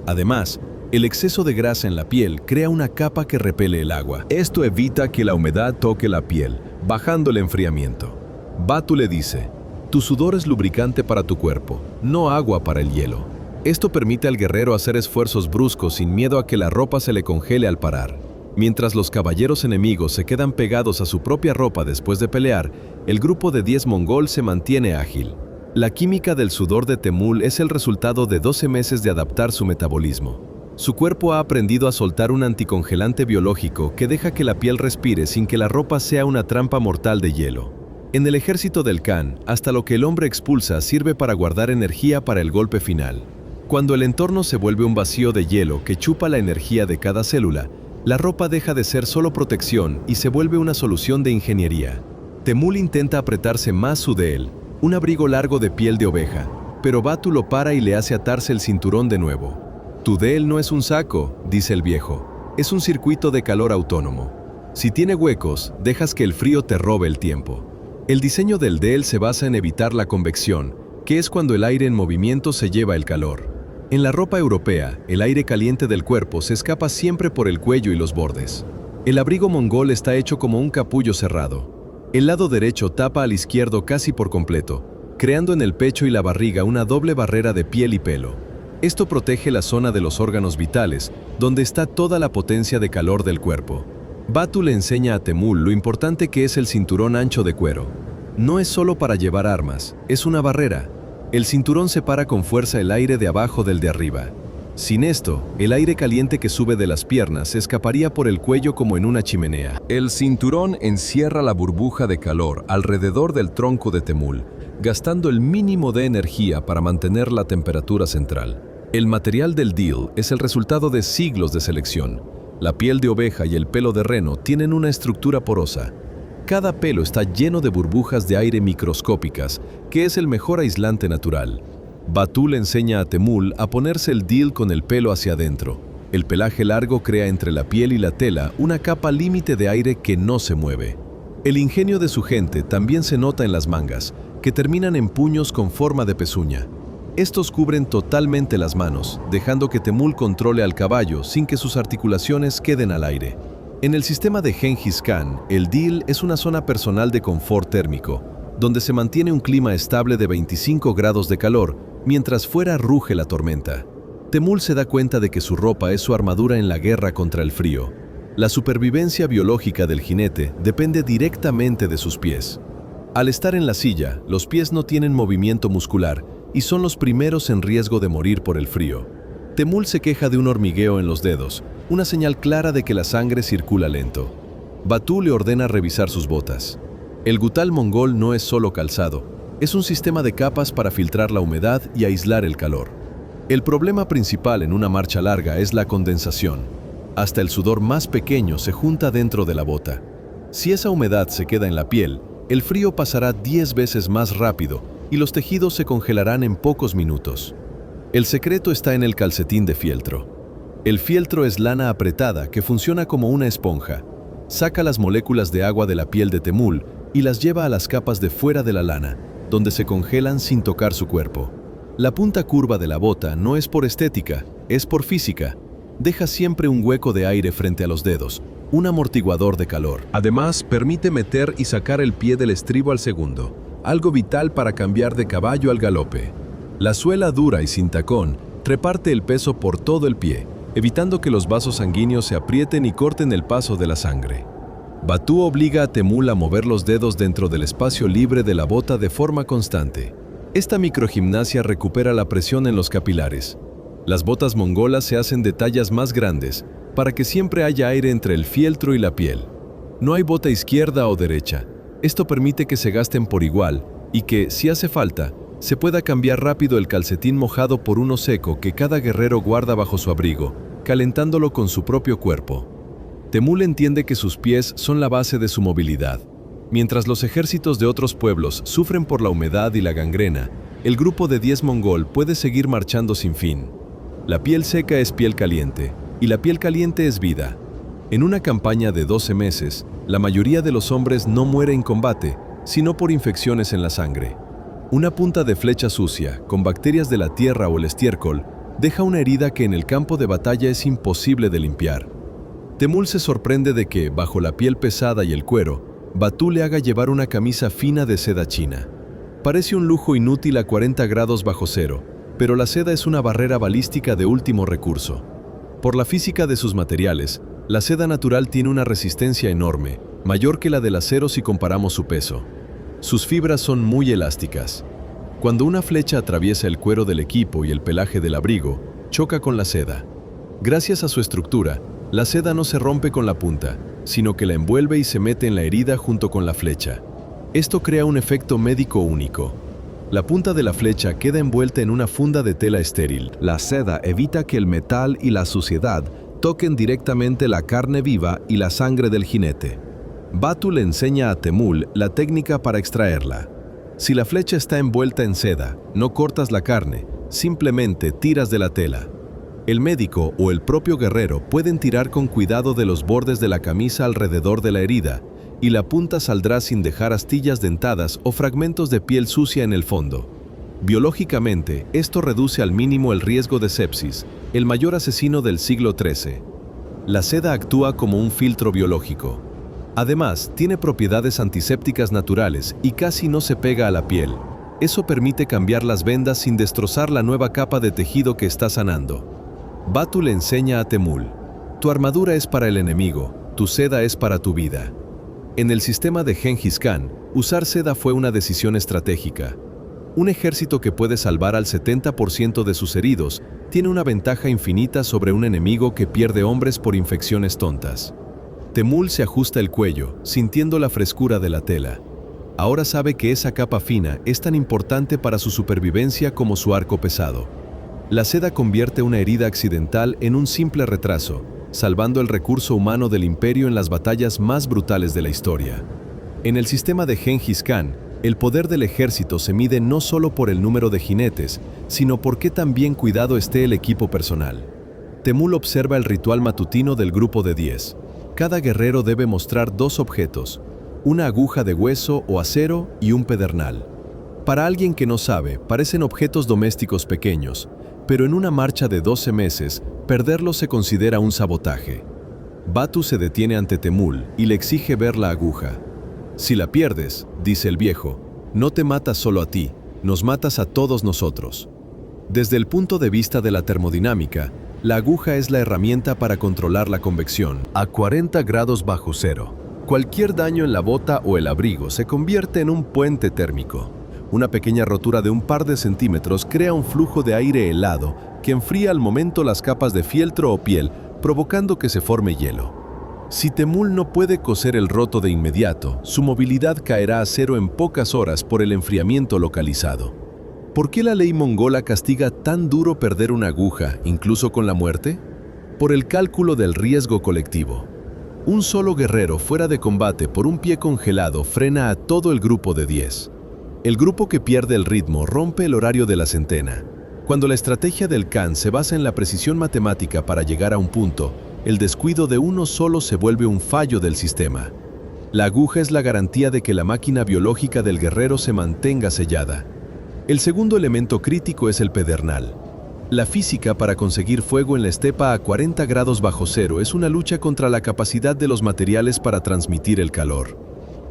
A: Además, el exceso de grasa en la piel crea una capa que repele el agua. Esto evita que la humedad toque la piel, bajando el enfriamiento. Batu le dice, tu sudor es lubricante para tu cuerpo, no agua para el hielo. Esto permite al guerrero hacer esfuerzos bruscos sin miedo a que la ropa se le congele al parar. Mientras los caballeros enemigos se quedan pegados a su propia ropa después de pelear, el grupo de 10 mongol se mantiene ágil. La química del sudor de Temul es el resultado de 12 meses de adaptar su metabolismo. Su cuerpo ha aprendido a soltar un anticongelante biológico que deja que la piel respire sin que la ropa sea una trampa mortal de hielo. En el ejército del Khan, hasta lo que el hombre expulsa sirve para guardar energía para el golpe final. Cuando el entorno se vuelve un vacío de hielo que chupa la energía de cada célula, la ropa deja de ser solo protección y se vuelve una solución de ingeniería. Temul intenta apretarse más su deel, un abrigo largo de piel de oveja, pero Batu lo para y le hace atarse el cinturón de nuevo. Tu deel no es un saco, dice el viejo, es un circuito de calor autónomo. Si tiene huecos, dejas que el frío te robe el tiempo. El diseño del deel se basa en evitar la convección, que es cuando el aire en movimiento se lleva el calor. En la ropa europea, el aire caliente del cuerpo se escapa siempre por el cuello y los bordes. El abrigo mongol está hecho como un capullo cerrado. El lado derecho tapa al izquierdo casi por completo, creando en el pecho y la barriga una doble barrera de piel y pelo. Esto protege la zona de los órganos vitales, donde está toda la potencia de calor del cuerpo. Batu le enseña a Temul lo importante que es el cinturón ancho de cuero. No es solo para llevar armas, es una barrera. El cinturón separa con fuerza el aire de abajo del de arriba. Sin esto, el aire caliente que sube de las piernas se escaparía por el cuello como en una chimenea. El cinturón encierra la burbuja de calor alrededor del tronco de Temul, gastando el mínimo de energía para mantener la temperatura central. El material del deel es el resultado de siglos de selección. La piel de oveja y el pelo de reno tienen una estructura porosa. Cada pelo está lleno de burbujas de aire microscópicas, que es el mejor aislante natural. Batu le enseña a Temul a ponerse el deel con el pelo hacia adentro. El pelaje largo crea entre la piel y la tela una capa límite de aire que no se mueve. El ingenio de su gente también se nota en las mangas, que terminan en puños con forma de pezuña. Estos cubren totalmente las manos, dejando que Temul controle al caballo sin que sus articulaciones queden al aire. En el sistema de Genghis Khan, el deel es una zona personal de confort térmico, donde se mantiene un clima estable de 25 grados de calor, mientras fuera ruge la tormenta. Temul se da cuenta de que su ropa es su armadura en la guerra contra el frío. La supervivencia biológica del jinete depende directamente de sus pies. Al estar en la silla, los pies no tienen movimiento muscular y son los primeros en riesgo de morir por el frío.
B: Temul se queja de un hormigueo en los dedos, una señal clara de que la sangre circula lento. Batu le ordena revisar sus botas. El gutal mongol no es solo calzado, es un sistema de capas para filtrar la humedad y aislar el calor. El problema principal en una marcha larga es la condensación. Hasta el sudor más pequeño se junta dentro de la bota. Si esa humedad se queda en la piel, el frío pasará 10 veces más rápido y los tejidos se congelarán en pocos minutos. El secreto está en el calcetín de fieltro. El fieltro es lana apretada que funciona como una esponja. Saca las moléculas de agua de la piel de Temul y las lleva a las capas de fuera de la lana, donde se congelan sin tocar su cuerpo. La punta curva de la bota no es por estética, es por física. Deja siempre un hueco de aire frente a los dedos, un amortiguador de calor. Además, permite meter y sacar el pie del estribo al segundo, algo vital para cambiar de caballo al galope. La suela dura y sin tacón reparte el peso por todo el pie, evitando que los vasos sanguíneos se aprieten y corten el paso de la sangre. Batu obliga a Temul a mover los dedos dentro del espacio libre de la bota de forma constante. Esta microgimnasia recupera la presión en los capilares. Las botas mongolas se hacen de tallas más grandes para que siempre haya aire entre el fieltro y la piel. No hay bota izquierda o derecha. Esto permite que se gasten por igual y que, si hace falta, se pueda cambiar rápido el calcetín mojado por uno seco que cada guerrero guarda bajo su abrigo, calentándolo con su propio cuerpo. Temul entiende que sus pies son la base de su movilidad. Mientras los ejércitos de otros pueblos sufren por la humedad y la gangrena, el grupo de 10 mongol puede seguir marchando sin fin. La piel seca es piel caliente, y la piel caliente es vida. En una campaña de 12 meses, la mayoría de los hombres no muere en combate, sino por infecciones en la sangre. Una punta de flecha sucia, con bacterias de la tierra o el estiércol, deja una herida que en el campo de batalla es imposible de limpiar. Temul se sorprende de que, bajo la piel pesada y el cuero, Batu le haga llevar una camisa fina de seda china. Parece un lujo inútil a 40 grados bajo cero, pero la seda es una barrera balística de último recurso. Por la física de sus materiales, la seda natural tiene una resistencia enorme, mayor que la del acero si comparamos su peso. Sus fibras son muy elásticas. Cuando una flecha atraviesa el cuero del equipo y el pelaje del abrigo, choca con la seda. Gracias a su estructura, la seda no se rompe con la punta, sino que la envuelve y se mete en la herida junto con la flecha. Esto crea un efecto médico único. La punta de la flecha queda envuelta en una funda de tela estéril. La seda evita que el metal y la suciedad toquen directamente la carne viva y la sangre del jinete. Batu le enseña a Temul la técnica para extraerla. Si la flecha está envuelta en seda, no cortas la carne, simplemente tiras de la tela. El médico o el propio guerrero pueden tirar con cuidado de los bordes de la camisa alrededor de la herida, y la punta saldrá sin dejar astillas dentadas o fragmentos de piel sucia en el fondo. Biológicamente, esto reduce al mínimo el riesgo de sepsis, el mayor asesino del siglo XIII. La seda actúa como un filtro biológico. Además, tiene propiedades antisépticas naturales y casi no se pega a la piel. Eso permite cambiar las vendas sin destrozar la nueva capa de tejido que está sanando. Batu le enseña a Temul: tu armadura es para el enemigo, tu seda es para tu vida. En el sistema de Genghis Khan, usar seda fue una decisión estratégica. Un ejército que puede salvar al 70% de sus heridos tiene una ventaja infinita sobre un enemigo que pierde hombres por infecciones tontas. Temul se ajusta el cuello, sintiendo la frescura de la tela. Ahora sabe que esa capa fina es tan importante para su supervivencia como su arco pesado. La seda convierte una herida accidental en un simple retraso, salvando el recurso humano del imperio en las batallas más brutales de la historia. En el sistema de Genghis Khan, el poder del ejército se mide no solo por el número de jinetes, sino por qué tan bien cuidado esté el equipo personal. Temul observa el ritual matutino del grupo de 10. Cada guerrero debe mostrar 2 objetos, una aguja de hueso o acero y un pedernal. Para alguien que no sabe, parecen objetos domésticos pequeños, pero en una marcha de 12 meses, perderlos se considera un sabotaje. Batu se detiene ante Temul y le exige ver la aguja. Si la pierdes, dice el viejo, no te matas solo a ti, nos matas a todos nosotros. Desde el punto de vista de la termodinámica, la aguja es la herramienta para controlar la convección a 40 grados bajo cero. Cualquier daño en la bota o el abrigo se convierte en un puente térmico. Una pequeña rotura de un par de centímetros crea un flujo de aire helado que enfría al momento las capas de fieltro o piel, provocando que se forme hielo. Si Temul no puede coser el roto de inmediato, su movilidad caerá a cero en pocas horas por el enfriamiento localizado. ¿Por qué la ley mongola castiga tan duro perder una aguja, incluso con la muerte? Por el cálculo del riesgo colectivo. Un solo guerrero fuera de combate por un pie congelado frena a todo el grupo de 10. El grupo que pierde el ritmo rompe el horario de la centena. Cuando la estrategia del Khan se basa en la precisión matemática para llegar a un punto, el descuido de uno solo se vuelve un fallo del sistema. La aguja es la garantía de que la máquina biológica del guerrero se mantenga sellada. El segundo elemento crítico es el pedernal. La física para conseguir fuego en la estepa a 40 grados bajo cero es una lucha contra la capacidad de los materiales para transmitir el calor.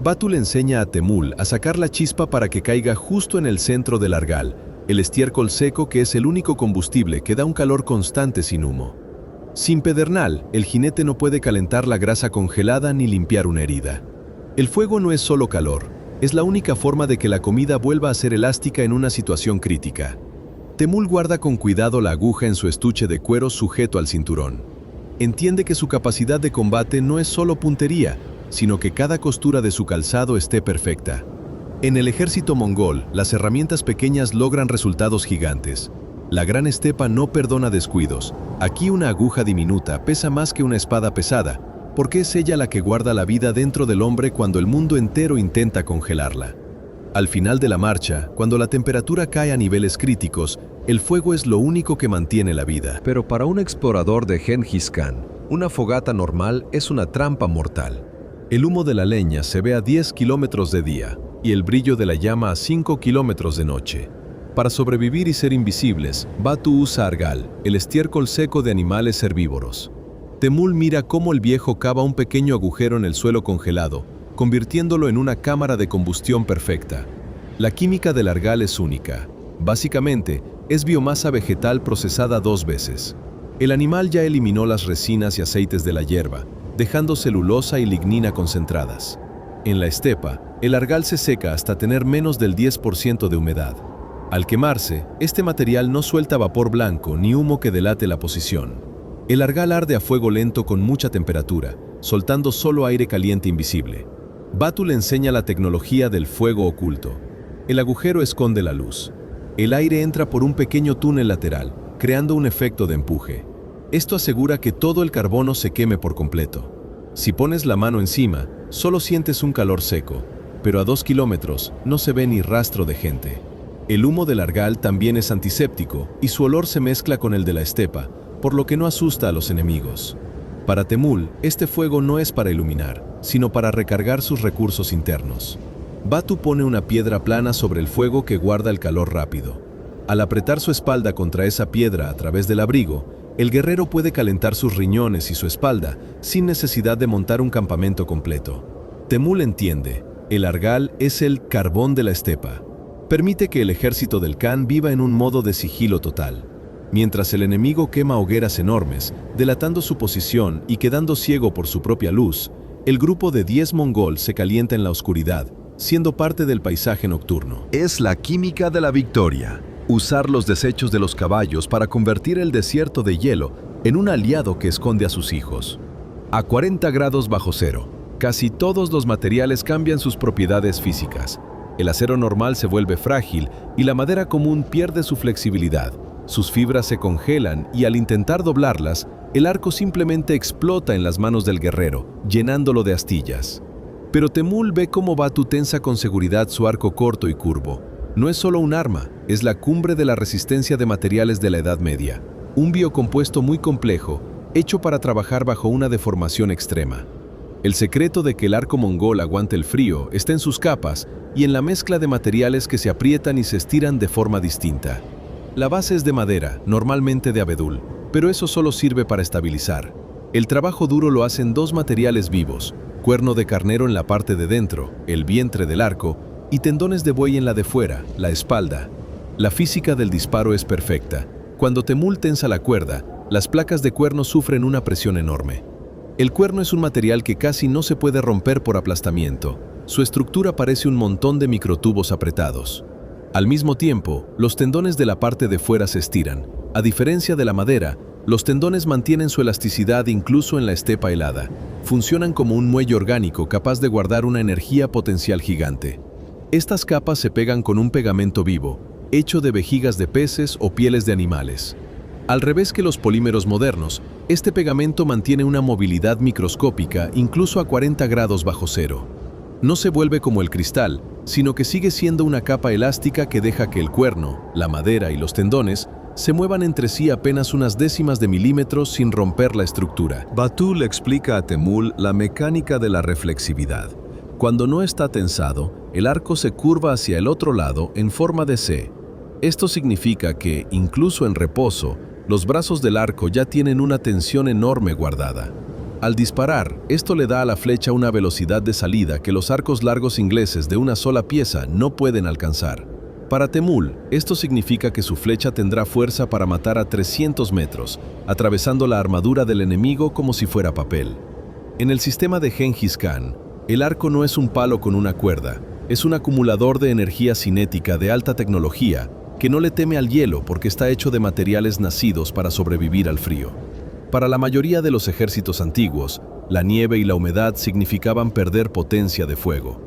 B: Batu le enseña a Temul a sacar la chispa para que caiga justo en el centro del argal, el estiércol seco que es el único combustible que da un calor constante sin humo. Sin pedernal, el jinete no puede calentar la grasa congelada ni limpiar una herida. El fuego no es solo calor, es la única forma de que la comida vuelva a ser elástica en una situación crítica. Temul guarda con cuidado la aguja en su estuche de cuero sujeto al cinturón. Entiende que su capacidad de combate no es solo puntería, sino que cada costura de su calzado esté perfecta. En el ejército mongol, las herramientas pequeñas logran resultados gigantes. La gran estepa no perdona descuidos. Aquí una aguja diminuta pesa más que una espada pesada, porque es ella la que guarda la vida dentro del hombre cuando el mundo entero intenta congelarla. Al final de la marcha, cuando la temperatura cae a niveles críticos, el fuego es lo único que mantiene la vida.
A: Pero para un explorador de Genghis Khan, una fogata normal es una trampa mortal. El humo de la leña se ve a 10 kilómetros de día y el brillo de la llama a 5 kilómetros de noche. Para sobrevivir y ser invisibles, Batu usa argal, el estiércol seco de animales herbívoros. Temul mira cómo el viejo cava un pequeño agujero en el suelo congelado, convirtiéndolo en una cámara de combustión perfecta. La química del argal es única. Básicamente, es biomasa vegetal procesada 2 veces. El animal ya eliminó las resinas y aceites de la hierba, dejando celulosa y lignina concentradas. En la estepa, el argal se seca hasta tener menos del 10% de humedad. Al quemarse, este material no suelta vapor blanco ni humo que delate la posición. El argal arde a fuego lento con mucha temperatura, soltando solo aire caliente invisible. Batu le enseña la tecnología del fuego oculto. El agujero esconde la luz. El aire entra por un pequeño túnel lateral, creando un efecto de empuje. Esto asegura que todo el carbono se queme por completo. Si pones la mano encima, solo sientes un calor seco, pero a 2 kilómetros no se ve ni rastro de gente. El humo del argal también es antiséptico y su olor se mezcla con el de la estepa, por lo que no asusta a los enemigos. Para Temul, este fuego no es para iluminar, sino para recargar sus recursos internos. Batu pone una piedra plana sobre el fuego que guarda el calor rápido. Al apretar su espalda contra esa piedra a través del abrigo, el guerrero puede calentar sus riñones y su espalda sin necesidad de montar un campamento completo. Temul entiende, el argal es el carbón de la estepa. Permite que el ejército del Khan viva en un modo de sigilo total. Mientras el enemigo quema hogueras enormes, delatando su posición y quedando ciego por su propia luz, el grupo de 10 mongol se calienta en la oscuridad, siendo parte del paisaje nocturno.
B: Es la química de la victoria. Usar los desechos de los caballos para convertir el desierto de hielo en un aliado que esconde a sus hijos. A 40 grados bajo cero, casi todos los materiales cambian sus propiedades físicas. El acero normal se vuelve frágil y la madera común pierde su flexibilidad. Sus fibras se congelan y al intentar doblarlas, el arco simplemente explota en las manos del guerrero, llenándolo de astillas. Pero Temul ve cómo Batu tensa con seguridad su arco corto y curvo. No es solo un arma, es la cumbre de la resistencia de materiales de la Edad Media. Un biocompuesto muy complejo, hecho para trabajar bajo una deformación extrema. El secreto de que el arco mongol aguante el frío está en sus capas y en la mezcla de materiales que se aprietan y se estiran de forma distinta. La base es de madera, normalmente de abedul, pero eso solo sirve para estabilizar. El trabajo duro lo hacen 2 materiales vivos, cuerno de carnero en la parte de dentro, el vientre del arco, y tendones de buey en la de fuera, la espalda. La física del disparo es perfecta. Cuando Temul tensa la cuerda, las placas de cuerno sufren una presión enorme. El cuerno es un material que casi no se puede romper por aplastamiento. Su estructura parece un montón de microtubos apretados. Al mismo tiempo, los tendones de la parte de fuera se estiran, A diferencia de la madera, los tendones mantienen su elasticidad incluso en la estepa helada. Funcionan como un muelle orgánico capaz de guardar una energía potencial gigante. Estas capas se pegan con un pegamento vivo, hecho de vejigas de peces o pieles de animales. Al revés que los polímeros modernos, este pegamento mantiene una movilidad microscópica incluso a 40 grados bajo cero. No se vuelve como el cristal, sino que sigue siendo una capa elástica que deja que el cuerno, la madera y los tendones se muevan entre sí apenas unas décimas de milímetros sin romper la estructura.
A: Batu le explica a Temul la mecánica de la reflexividad. Cuando no está tensado, el arco se curva hacia el otro lado en forma de C. Esto significa que, incluso en reposo, los brazos del arco ya tienen una tensión enorme guardada. Al disparar, esto le da a la flecha una velocidad de salida que los arcos largos ingleses de una sola pieza no pueden alcanzar. Para Temul, esto significa que su flecha tendrá fuerza para matar a 300 metros, atravesando la armadura del enemigo como si fuera papel. En el sistema de Gengis Khan, el arco no es un palo con una cuerda, es un acumulador de energía cinética de alta tecnología que no le teme al hielo porque está hecho de materiales nacidos para sobrevivir al frío. Para la mayoría de los ejércitos antiguos, la nieve y la humedad significaban perder potencia de fuego.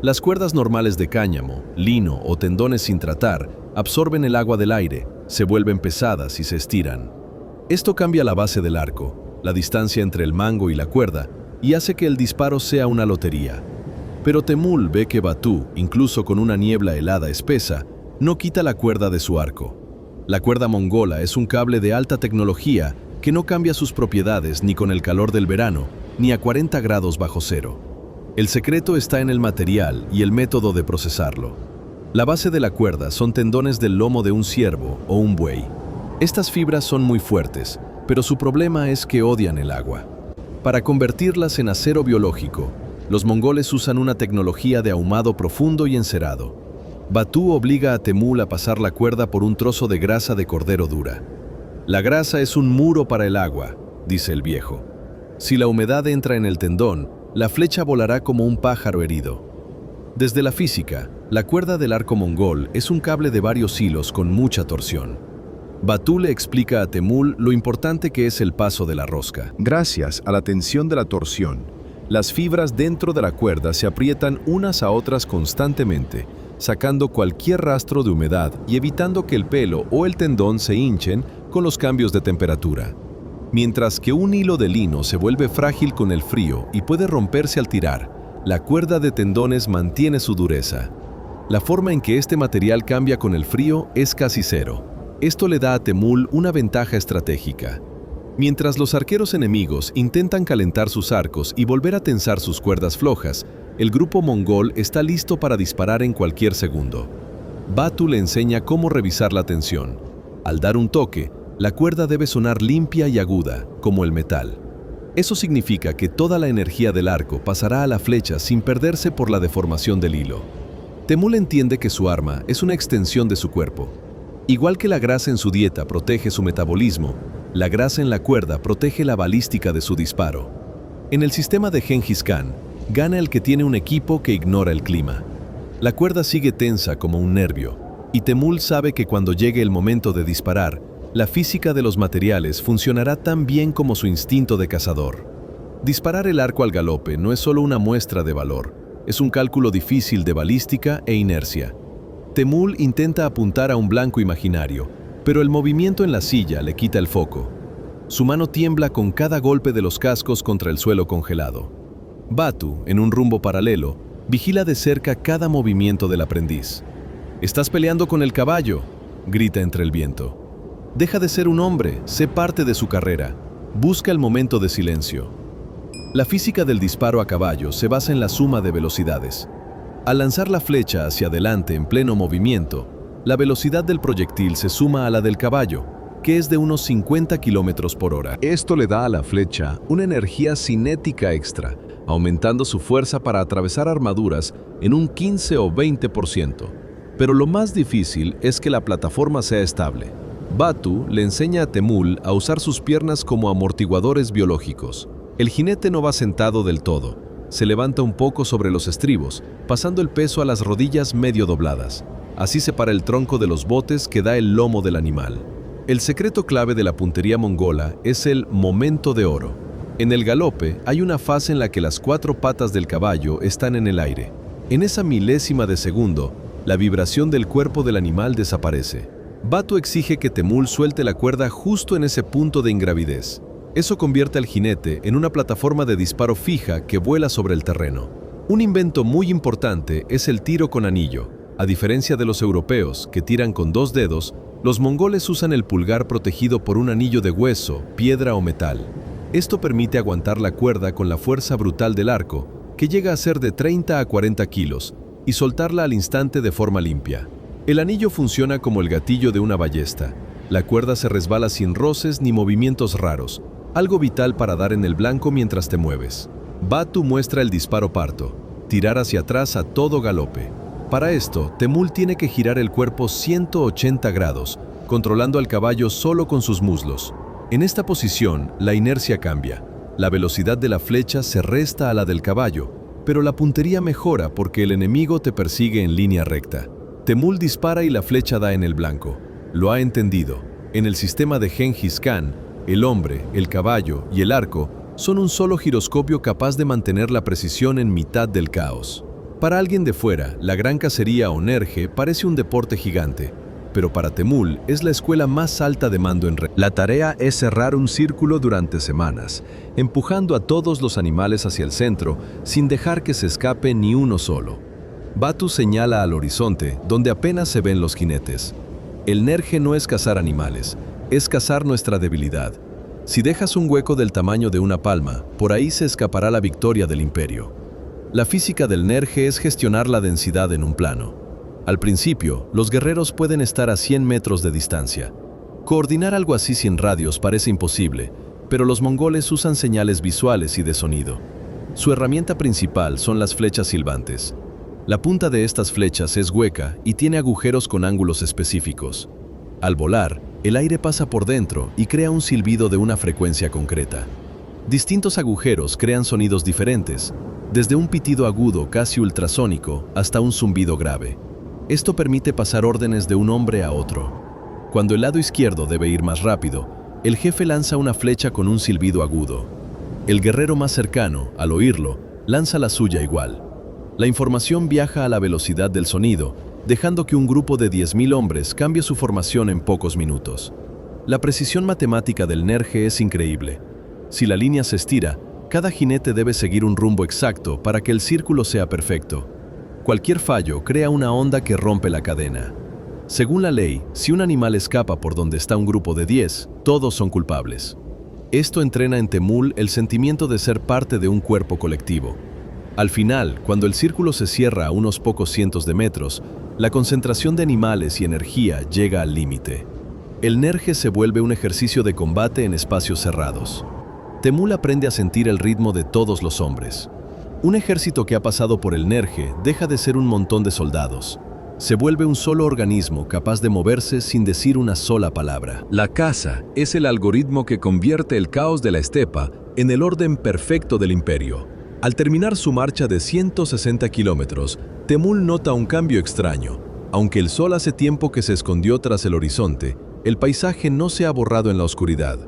A: Las cuerdas normales de cáñamo, lino o tendones sin tratar absorben el agua del aire, se vuelven pesadas y se estiran. Esto cambia la base del arco, la distancia entre el mango y la cuerda, y hace que el disparo sea una lotería. Pero Temul ve que Batu, incluso con una niebla helada espesa, no quita la cuerda de su arco. La cuerda mongola es un cable de alta tecnología que no cambia sus propiedades ni con el calor del verano, ni a 40 grados bajo cero. El secreto está en el material y el método de procesarlo. La base de la cuerda son tendones del lomo de un ciervo o un buey. Estas fibras son muy fuertes, pero su problema es que odian el agua. Para convertirlas en acero biológico, los mongoles usan una tecnología de ahumado profundo y encerado. Batu obliga a Temul a pasar la cuerda por un trozo de grasa de cordero dura. La grasa es un muro para el agua, dice el viejo. Si la humedad entra en el tendón, la flecha volará como un pájaro herido. Desde la física, la cuerda del arco mongol es un cable de varios hilos con mucha torsión. Batu le explica a Temul lo importante que es el paso de la rosca.
B: Gracias a la tensión de la torsión, las fibras dentro de la cuerda se aprietan unas a otras constantemente, sacando cualquier rastro de humedad y evitando que el pelo o el tendón se hinchen con los cambios de temperatura. Mientras que un hilo de lino se vuelve frágil con el frío y puede romperse al tirar, la cuerda de tendones mantiene su dureza. La forma en que este material cambia con el frío es casi cero. Esto le da a Temul una ventaja estratégica. Mientras los arqueros enemigos intentan calentar sus arcos y volver a tensar sus cuerdas flojas, el grupo mongol está listo para disparar en cualquier segundo. Batu le enseña cómo revisar la tensión. Al dar un toque, la cuerda debe sonar limpia y aguda, como el metal. Eso significa que toda la energía del arco pasará a la flecha sin perderse por la deformación del hilo. Temul entiende que su arma es una extensión de su cuerpo. Igual que la grasa en su dieta protege su metabolismo, la grasa en la cuerda protege la balística de su disparo. En el sistema de Gengis Khan, gana el que tiene un equipo que ignora el clima. La cuerda sigue tensa como un nervio, y Temul sabe que cuando llegue el momento de disparar, la física de los materiales funcionará tan bien como su instinto de cazador. Disparar el arco al galope no es solo una muestra de valor, es un cálculo difícil de balística e inercia. Temul intenta apuntar a un blanco imaginario, pero el movimiento en la silla le quita el foco. Su mano tiembla con cada golpe de los cascos contra el suelo congelado. Batu, en un rumbo paralelo, vigila de cerca cada movimiento del aprendiz. «¡Estás peleando con el caballo!», grita entre el viento. Deja de ser un hombre, sé parte de su carrera. Busca el momento de silencio. La física del disparo a caballo se basa en la suma de velocidades. Al lanzar la flecha hacia adelante en pleno movimiento, la velocidad del proyectil se suma a la del caballo, que es de unos 50 kilómetros por hora. Esto le da a la flecha una energía cinética extra, aumentando su fuerza para atravesar armaduras en un 15 o 20%. Pero lo más difícil es que la plataforma sea estable. Batu le enseña a Temul a usar sus piernas como amortiguadores biológicos. El jinete no va sentado del todo. Se levanta un poco sobre los estribos, pasando el peso a las rodillas medio dobladas. Así separa el tronco de los botes que da el lomo del animal. El secreto clave de la puntería mongola es el momento de oro. En el galope hay una fase en la que las 4 patas del caballo están en el aire. En esa milésima de segundo, la vibración del cuerpo del animal desaparece. Batu exige que Temul suelte la cuerda justo en ese punto de ingravidez. Eso convierte al jinete en una plataforma de disparo fija que vuela sobre el terreno. Un invento muy importante es el tiro con anillo. A diferencia de los europeos, que tiran con 2 dedos, los mongoles usan el pulgar protegido por un anillo de hueso, piedra o metal. Esto permite aguantar la cuerda con la fuerza brutal del arco, que llega a ser de 30 a 40 kilos, y soltarla al instante de forma limpia. El anillo funciona como el gatillo de una ballesta. La cuerda se resbala sin roces ni movimientos raros, algo vital para dar en el blanco mientras te mueves. Batu muestra el disparo parto, tirar hacia atrás a todo galope. Para esto, Temul tiene que girar el cuerpo 180 grados, controlando al caballo solo con sus muslos. En esta posición, la inercia cambia. La velocidad de la flecha se resta a la del caballo, pero la puntería mejora porque el enemigo te persigue en línea recta. Temul dispara y la flecha da en el blanco. Lo ha entendido. En el sistema de Genghis Khan, el hombre, el caballo y el arco son un solo giroscopio capaz de mantener la precisión en mitad del caos. Para alguien de fuera, la gran cacería o nerje parece un deporte gigante, pero para Temul es la escuela más alta de mando en red. La tarea es cerrar un círculo durante semanas, empujando a todos los animales hacia el centro sin dejar que se escape ni uno solo. Batu señala al horizonte, donde apenas se ven los jinetes. El nerje no es cazar animales, es cazar nuestra debilidad. Si dejas un hueco del tamaño de una palma, por ahí se escapará la victoria del imperio. La física del nerje es gestionar la densidad en un plano. Al principio, los guerreros pueden estar a 100 metros de distancia. Coordinar algo así sin radios parece imposible, pero los mongoles usan señales visuales y de sonido. Su herramienta principal son las flechas silbantes. La punta de estas flechas es hueca y tiene agujeros con ángulos específicos. Al volar, el aire pasa por dentro y crea un silbido de una frecuencia concreta. Distintos agujeros crean sonidos diferentes, desde un pitido agudo casi ultrasónico hasta un zumbido grave. Esto permite pasar órdenes de un hombre a otro. Cuando el lado izquierdo debe ir más rápido, el jefe lanza una flecha con un silbido agudo. El guerrero más cercano, al oírlo, lanza la suya igual. La información viaja a la velocidad del sonido, dejando que un grupo de 10.000 hombres cambie su formación en pocos minutos. La precisión matemática del nerje es increíble. Si la línea se estira, cada jinete debe seguir un rumbo exacto para que el círculo sea perfecto. Cualquier fallo crea una onda que rompe la cadena. Según la ley, si un animal escapa por donde está un grupo de 10, todos son culpables. Esto entrena en Temul el sentimiento de ser parte de un cuerpo colectivo. Al final, cuando el círculo se cierra a unos pocos cientos de metros, la concentración de animales y energía llega al límite. El nerje se vuelve un ejercicio de combate en espacios cerrados. Temul aprende a sentir el ritmo de todos los hombres. Un ejército que ha pasado por el nerje deja de ser un montón de soldados. Se vuelve un solo organismo capaz de moverse sin decir una sola palabra.
A: La caza es el algoritmo que convierte el caos de la estepa en el orden perfecto del imperio. Al terminar su marcha de 160 kilómetros, Temul nota un cambio extraño. Aunque el sol hace tiempo que se escondió tras el horizonte, el paisaje no se ha borrado en la oscuridad.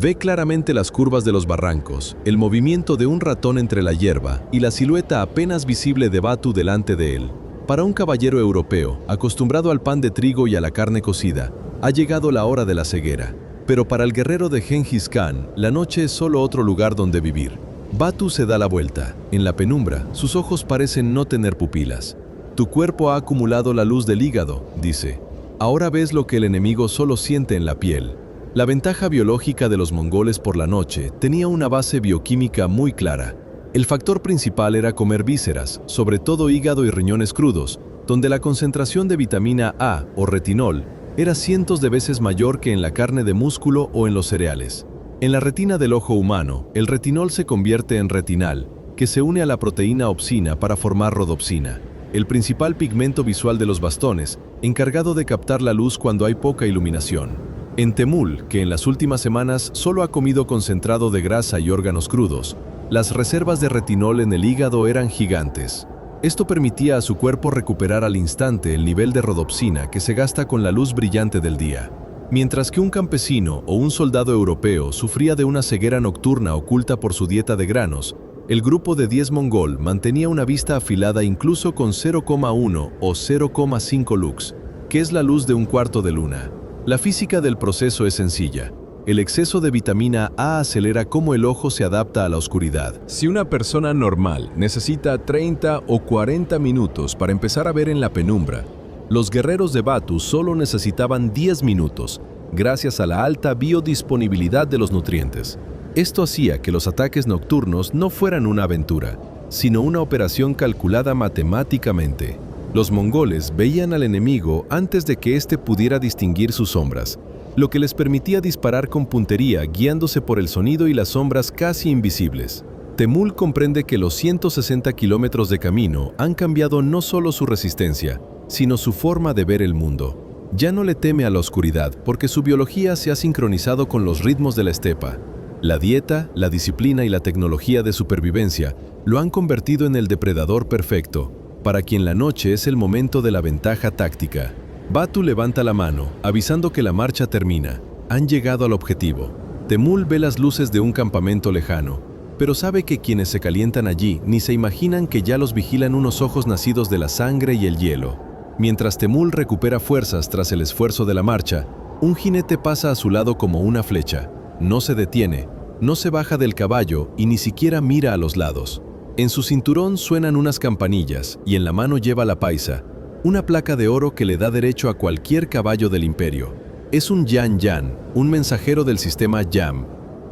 A: Ve claramente las curvas de los barrancos, el movimiento de un ratón entre la hierba y la silueta apenas visible de Batu delante de él. Para un caballero europeo, acostumbrado al pan de trigo y a la carne cocida, ha llegado la hora de la ceguera. Pero para el guerrero de Genghis Khan, la noche es solo otro lugar donde vivir. Batu se da la vuelta. En la penumbra, sus ojos parecen no tener pupilas. Tu cuerpo ha acumulado la luz del hígado, dice. Ahora ves lo que el enemigo solo siente en la piel. La ventaja biológica de los mongoles por la noche tenía una base bioquímica muy clara. El factor principal era comer vísceras, sobre todo hígado y riñones crudos, donde la concentración de vitamina A o retinol era cientos de veces mayor que en la carne de músculo o en los cereales. En la retina del ojo humano, el retinol se convierte en retinal, que se une a la proteína opsina para formar rodopsina, el principal pigmento visual de los bastones, encargado de captar la luz cuando hay poca iluminación. En Temul, que en las últimas semanas solo ha comido concentrado de grasa y órganos crudos, las reservas de retinol en el hígado eran gigantes. Esto permitía a su cuerpo recuperar al instante el nivel de rodopsina que se gasta con la luz brillante del día.
B: Mientras que un campesino o un soldado europeo sufría de una ceguera nocturna oculta por su dieta de granos, el grupo de 10 mongol mantenía una vista afilada incluso con 0,1 o 0,5 lux, que es la luz de un cuarto de luna. La física del proceso es sencilla. El exceso de vitamina A acelera cómo el ojo se adapta a la oscuridad. Si una persona normal necesita 30 o 40 minutos para empezar a ver en la penumbra, los guerreros de Batu solo necesitaban 10 minutos, gracias a la alta biodisponibilidad de los nutrientes. Esto hacía que los ataques nocturnos no fueran una aventura, sino una operación calculada matemáticamente. Los mongoles veían al enemigo antes de que éste pudiera distinguir sus sombras, lo que les permitía disparar con puntería guiándose por el sonido y las sombras casi invisibles. Temul comprende que los 160 kilómetros de camino han cambiado no solo su resistencia, sino su forma de ver el mundo. Ya no le teme a la oscuridad porque su biología se ha sincronizado con los ritmos de la estepa. La dieta, la disciplina y la tecnología de supervivencia lo han convertido en el depredador perfecto, para quien la noche es el momento de la ventaja táctica. Batu levanta la mano, avisando que la marcha termina. Han llegado al objetivo. Temul ve las luces de un campamento lejano, pero sabe que quienes se calientan allí ni se imaginan que ya los vigilan unos ojos nacidos de la sangre y el hielo. Mientras Temul recupera fuerzas tras el esfuerzo de la marcha, un jinete pasa a su lado como una flecha. No se detiene, no se baja del caballo y ni siquiera mira a los lados. En su cinturón suenan unas campanillas y en la mano lleva la paisa, una placa de oro que le da derecho a cualquier caballo del imperio. Es un Yan Yan, un mensajero del sistema Yam.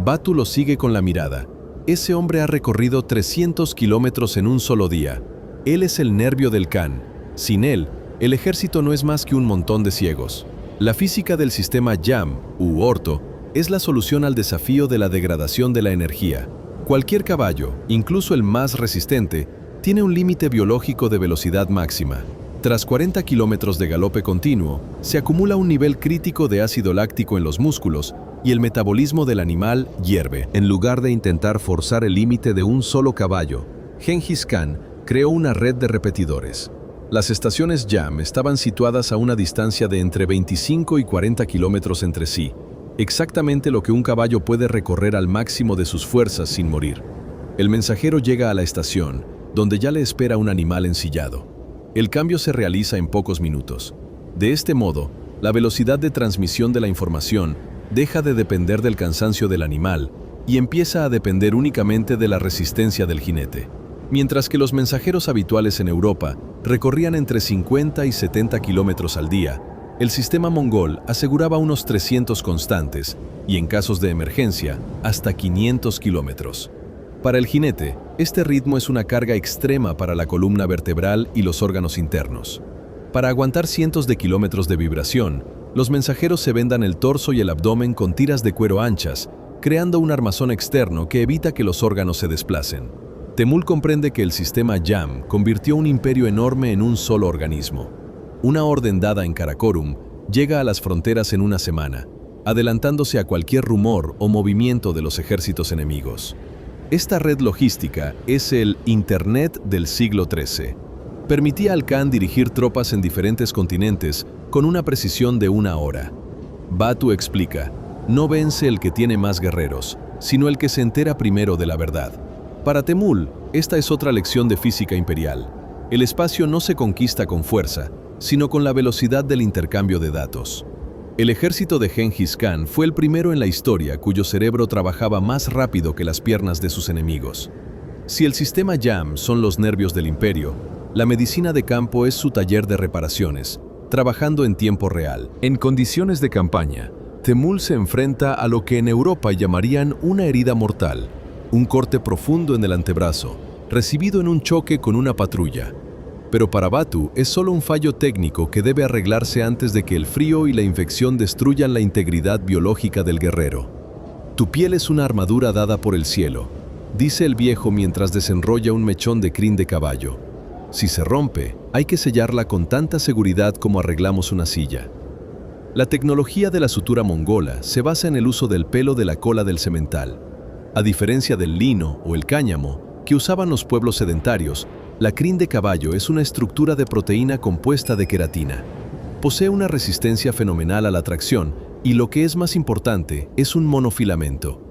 B: Batu lo sigue con la mirada. Ese hombre ha recorrido 300 kilómetros en un solo día. Él es el nervio del Khan. Sin él, el ejército no es más que un montón de ciegos. La física del sistema Yam, u Orto, es la solución al desafío de la degradación de la energía. Cualquier caballo, incluso el más resistente, tiene un límite biológico de velocidad máxima. Tras 40 kilómetros de galope continuo, se acumula un nivel crítico de ácido láctico en los músculos y el metabolismo del animal hierve. En lugar de intentar forzar el límite de un solo caballo, Genghis Khan creó una red de repetidores. Las estaciones Yam estaban situadas a una distancia de entre 25 y 40 kilómetros entre sí, exactamente lo que un caballo puede recorrer al máximo de sus fuerzas sin morir. El mensajero llega a la estación, donde ya le espera un animal ensillado. El cambio se realiza en pocos minutos. De este modo, la velocidad de transmisión de la información deja de depender del cansancio del animal y empieza a depender únicamente de la resistencia del jinete. Mientras que los mensajeros habituales en Europa recorrían entre 50 y 70 kilómetros al día, el sistema mongol aseguraba unos 300 constantes y, en casos de emergencia, hasta 500 kilómetros. Para el jinete, este ritmo es una carga extrema para la columna vertebral y los órganos internos. Para aguantar cientos de kilómetros de vibración, los mensajeros se vendan el torso y el abdomen con tiras de cuero anchas, creando un armazón externo que evita que los órganos se desplacen. Temul comprende que el sistema Yam convirtió un imperio enorme en un solo organismo. Una orden dada en Karakorum llega a las fronteras en una semana, adelantándose a cualquier rumor o movimiento de los ejércitos enemigos. Esta red logística es el Internet del siglo XIII. Permitía al Khan dirigir tropas en diferentes continentes con una precisión de una hora. Batu explica, no vence el que tiene más guerreros, sino el que se entera primero de la verdad. Para Temul, esta es otra lección de física imperial. El espacio no se conquista con fuerza, sino con la velocidad del intercambio de datos. El ejército de Genghis Khan fue el primero en la historia cuyo cerebro trabajaba más rápido que las piernas de sus enemigos. Si el sistema Yam son los nervios del imperio, la medicina de campo es su taller de reparaciones, trabajando en tiempo real. En condiciones de campaña, Temul se enfrenta a lo que en Europa llamarían una herida mortal, un corte profundo en el antebrazo, recibido en un choque con una patrulla. Pero para Batu es solo un fallo técnico que debe arreglarse antes de que el frío y la infección destruyan la integridad biológica del guerrero. Tu piel es una armadura dada por el cielo, dice el viejo mientras desenrolla un mechón de crin de caballo. Si se rompe, hay que sellarla con tanta seguridad como arreglamos una silla. La tecnología de la sutura mongola se basa en el uso del pelo de la cola del semental. A diferencia del lino o el cáñamo que usaban los pueblos sedentarios, la crin de caballo es una estructura de proteína compuesta de queratina. Posee una resistencia fenomenal a la tracción y, lo que es más importante, es un monofilamento.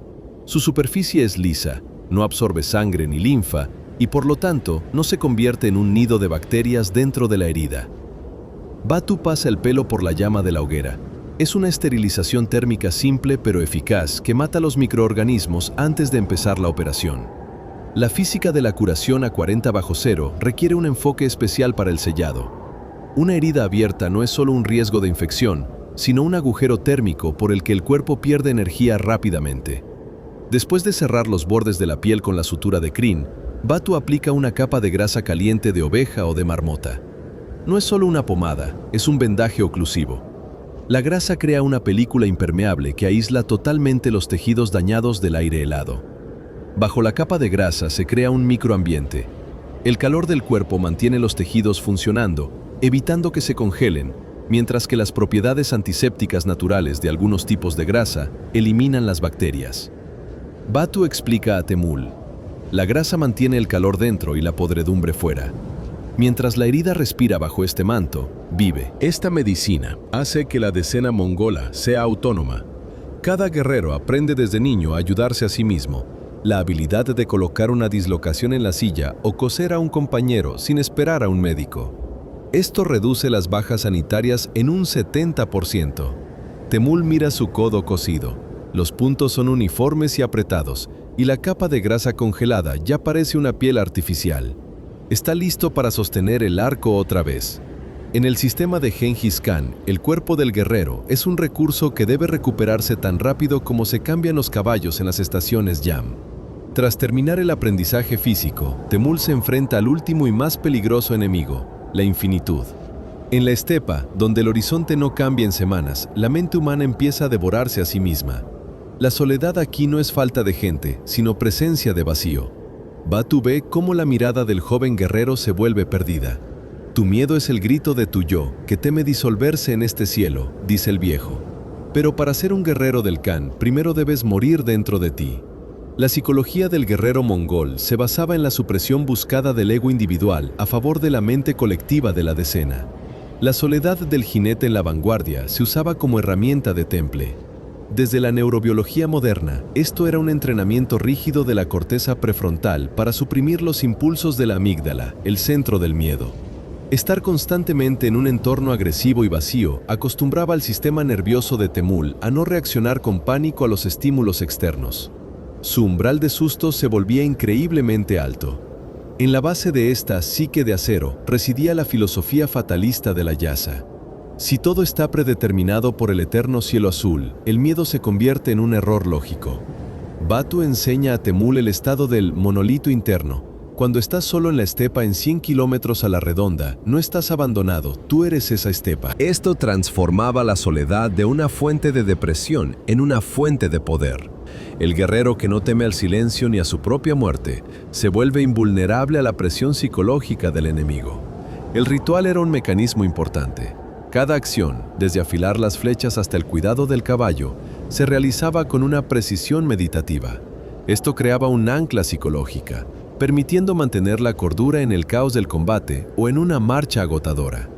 B: Su superficie es lisa, no absorbe sangre ni linfa y por lo tanto no se convierte en un nido de bacterias dentro de la herida. Batu pasa el pelo por la llama de la hoguera. Es una esterilización térmica simple pero eficaz que mata a los microorganismos antes de empezar la operación. La física de la curación a 40 bajo cero requiere un enfoque especial para el sellado. Una herida abierta no es solo un riesgo de infección, sino un agujero térmico por el que el cuerpo pierde energía rápidamente. Después de cerrar los bordes de la piel con la sutura de crin, Batu aplica una capa de grasa caliente de oveja o de marmota. No es solo una pomada, es un vendaje oclusivo. La grasa crea una película impermeable que aísla totalmente los tejidos dañados del aire helado. Bajo la capa de grasa se crea un microambiente. El calor del cuerpo mantiene los tejidos funcionando, evitando que se congelen, mientras que las propiedades antisépticas naturales de algunos tipos de grasa eliminan las bacterias. Batu explica a Temul: la grasa mantiene el calor dentro y la podredumbre fuera. Mientras la herida respira bajo este manto, vive. Esta medicina hace que la decena mongola sea autónoma. Cada guerrero aprende desde niño a ayudarse a sí mismo. La habilidad de colocar una dislocación en la silla o coser a un compañero sin esperar a un médico. Esto reduce las bajas sanitarias en un 70%. Temul mira su codo cosido. Los puntos son uniformes y apretados, y la capa de grasa congelada ya parece una piel artificial. Está listo para sostener el arco otra vez. En el sistema de Gengis Khan, el cuerpo del guerrero es un recurso que debe recuperarse tan rápido como se cambian los caballos en las estaciones Yam. Tras terminar el aprendizaje físico, Temul se enfrenta al último y más peligroso enemigo, la infinitud. En la estepa, donde el horizonte no cambia en semanas, la mente humana empieza a devorarse a sí misma. La soledad aquí no es falta de gente, sino presencia de vacío. Batu ve cómo la mirada del joven guerrero se vuelve perdida. Tu miedo es el grito de tu yo, que teme disolverse en este cielo, dice el viejo. Pero para ser un guerrero del Khan, primero debes morir dentro de ti. La psicología del guerrero mongol se basaba en la supresión buscada del ego individual a favor de la mente colectiva de la decena. La soledad del jinete en la vanguardia se usaba como herramienta de temple. Desde la neurobiología moderna, esto era un entrenamiento rígido de la corteza prefrontal para suprimir los impulsos de la amígdala, el centro del miedo. Estar constantemente en un entorno agresivo y vacío acostumbraba al sistema nervioso de Temul a no reaccionar con pánico a los estímulos externos. Su umbral de susto se volvía increíblemente alto. En la base de esta psique de acero residía la filosofía fatalista de la Yasa. Si todo está predeterminado por el eterno cielo azul, el miedo se convierte en un error lógico. Batu enseña a Temul el estado del monolito interno. Cuando estás solo en la estepa en 100 kilómetros a la redonda, no estás abandonado, tú eres esa estepa.
A: Esto transformaba la soledad de una fuente de depresión en una fuente de poder. El guerrero que no teme al silencio ni a su propia muerte, se vuelve invulnerable a la presión psicológica del enemigo. El ritual era un mecanismo importante. Cada acción, desde afilar las flechas hasta el cuidado del caballo, se realizaba con una precisión meditativa. Esto creaba un ancla psicológica, permitiendo mantener la cordura en el caos del combate o en una marcha agotadora.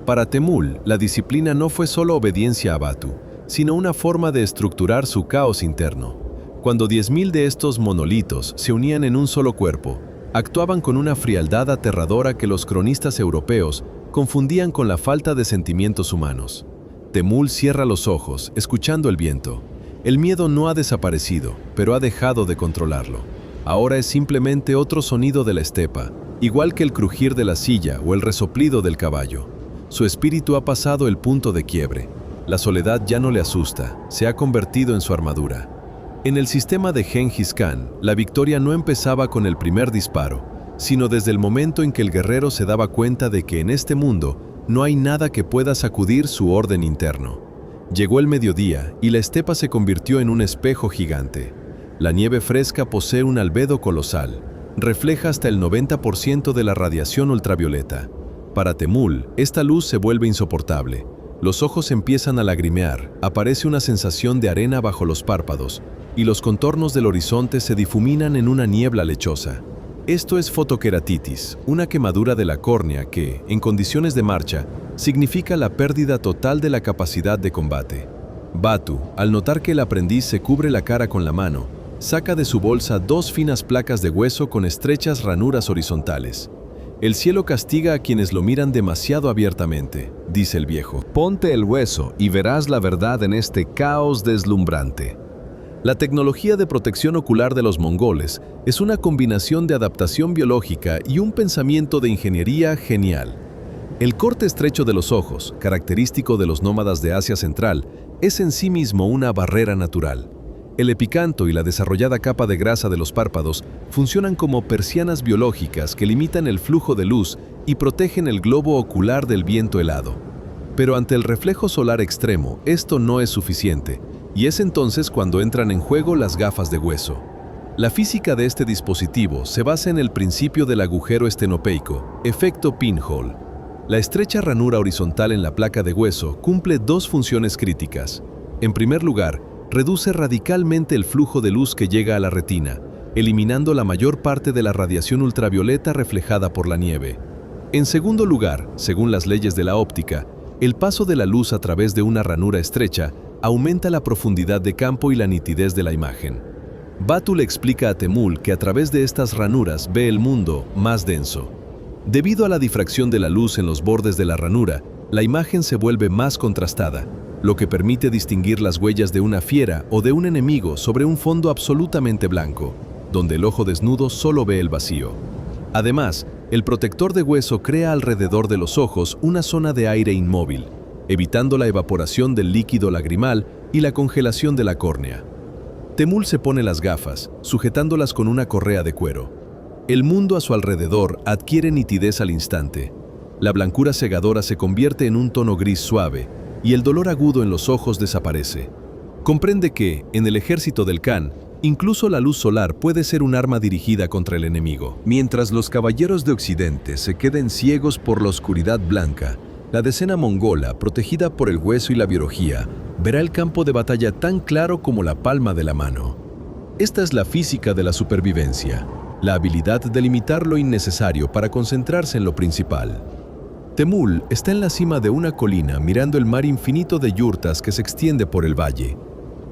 A: Para Temul, la disciplina no fue solo obediencia a Batu, sino una forma de estructurar su caos interno. Cuando 10.000 de estos monolitos se unían en un solo cuerpo, actuaban con una frialdad aterradora que los cronistas europeos confundían con la falta de sentimientos humanos. Temul cierra los ojos, escuchando el viento. El miedo no ha desaparecido, pero ha dejado de controlarlo. Ahora es simplemente otro sonido de la estepa, igual que el crujir de la silla o el resoplido del caballo. Su espíritu ha pasado el punto de quiebre. La soledad ya no le asusta, se ha convertido en su armadura. En el sistema de Gengis Khan, la victoria no empezaba con el primer disparo, sino desde el momento en que el guerrero se daba cuenta de que en este mundo no hay nada que pueda sacudir su orden interno. Llegó el mediodía y la estepa se convirtió en un espejo gigante. La nieve fresca posee un albedo colosal, refleja hasta el 90% de la radiación ultravioleta. Para Temul, esta luz se vuelve insoportable. Los ojos empiezan a lagrimear, aparece una sensación de arena bajo los párpados, y los contornos del horizonte se difuminan en una niebla lechosa.
B: Esto es fotoqueratitis, una quemadura de la córnea que, en condiciones de marcha, significa la pérdida total de la capacidad de combate. Batu, al notar que el aprendiz se cubre la cara con la mano, saca de su bolsa 2 finas placas de hueso con estrechas ranuras horizontales. El cielo castiga a quienes lo miran demasiado abiertamente, dice el viejo.
A: Ponte el hueso y verás la verdad en este caos deslumbrante. La tecnología de protección ocular de los mongoles es una combinación de adaptación biológica y un pensamiento de ingeniería genial. El corte estrecho de los ojos, característico de los nómadas de Asia Central, es en sí mismo una barrera natural. El epicanto y la desarrollada capa de grasa de los párpados funcionan como persianas biológicas que limitan el flujo de luz y protegen el globo ocular del viento helado. Pero ante el reflejo solar extremo, esto no es suficiente, y es entonces cuando entran en juego las gafas de hueso. La física de este dispositivo se basa en el principio del agujero estenopeico, efecto pinhole. La estrecha ranura horizontal en la placa de hueso cumple 2 funciones críticas. En primer lugar, reduce radicalmente el flujo de luz que llega a la retina, eliminando la mayor parte de la radiación ultravioleta reflejada por la nieve. En segundo lugar, según las leyes de la óptica, el paso de la luz a través de una ranura estrecha aumenta la profundidad de campo y la nitidez de la imagen. Batu le explica a Temul que a través de estas ranuras ve el mundo más denso. Debido a la difracción de la luz en los bordes de la ranura, la imagen se vuelve más contrastada, lo que permite distinguir las huellas de una fiera o de un enemigo sobre un fondo absolutamente blanco, donde el ojo desnudo solo ve el vacío. Además, el protector de hueso crea alrededor de los ojos una zona de aire inmóvil, evitando la evaporación del líquido lagrimal y la congelación de la córnea. Temul se pone las gafas, sujetándolas con una correa de cuero. El mundo a su alrededor adquiere nitidez al instante. La blancura cegadora se convierte en un tono gris suave, y el dolor agudo en los ojos desaparece. Comprende que, en el ejército del Khan, incluso la luz solar puede ser un arma dirigida contra el enemigo. Mientras los caballeros de Occidente se queden ciegos por la oscuridad blanca, la decena mongola, protegida por el hueso y la biología, verá el campo de batalla tan claro como la palma de la mano. Esta es la física de la supervivencia, la habilidad de limitar lo innecesario para concentrarse en lo principal. Temul está en la cima de una colina mirando el mar infinito de yurtas que se extiende por el valle.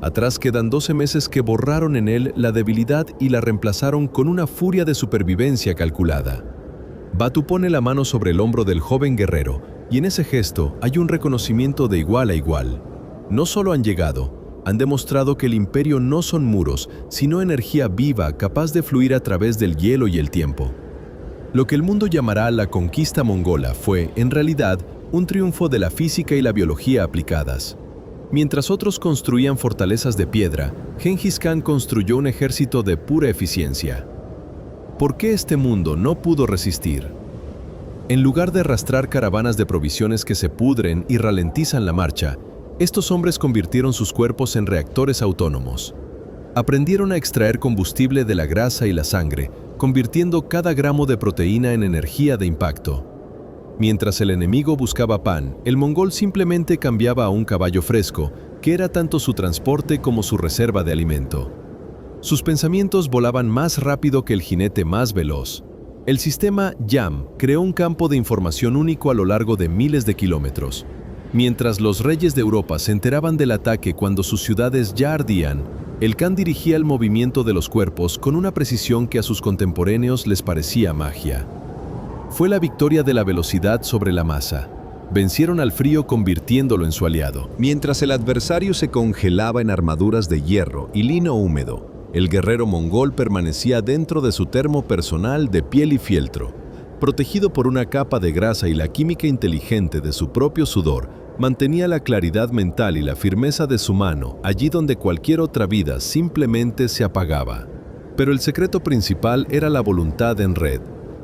A: Atrás quedan 12 meses que borraron en él la debilidad y la reemplazaron con una furia de supervivencia calculada. Batu pone la mano sobre el hombro del joven guerrero, y en ese gesto hay un reconocimiento de igual a igual. No solo han llegado, han demostrado que el imperio no son muros, sino energía viva capaz de fluir a través del hielo y el tiempo. Lo que el mundo llamará la conquista mongola fue, en realidad, un triunfo de la física y la biología aplicadas. Mientras otros construían fortalezas de piedra, Genghis Khan construyó un ejército de pura eficiencia. ¿Por qué este mundo no pudo resistir? En lugar de arrastrar caravanas de provisiones que se pudren y ralentizan la marcha, estos hombres convirtieron sus cuerpos en reactores autónomos. Aprendieron a extraer combustible de la grasa y la sangre, convirtiendo cada gramo de proteína en energía de impacto. Mientras el enemigo buscaba pan, el mongol simplemente cambiaba a un caballo fresco, que era tanto su transporte como su reserva de alimento. Sus pensamientos volaban más rápido que el jinete más veloz. El sistema YAM creó un campo de información único a lo largo de miles de kilómetros. Mientras los reyes de Europa se enteraban del ataque cuando sus ciudades ya ardían, el Khan dirigía el movimiento de los cuerpos con una precisión que a sus contemporáneos les parecía magia. Fue la victoria de la velocidad sobre la masa. Vencieron al frío convirtiéndolo en su aliado. Mientras el adversario se congelaba en armaduras de hierro y lino húmedo, el guerrero mongol permanecía dentro de su termo personal de piel y fieltro. Protegido por una capa de grasa y la química inteligente de su propio sudor, mantenía la claridad mental y la firmeza de su mano allí donde cualquier otra vida simplemente se apagaba. Pero el secreto principal era la voluntad en red.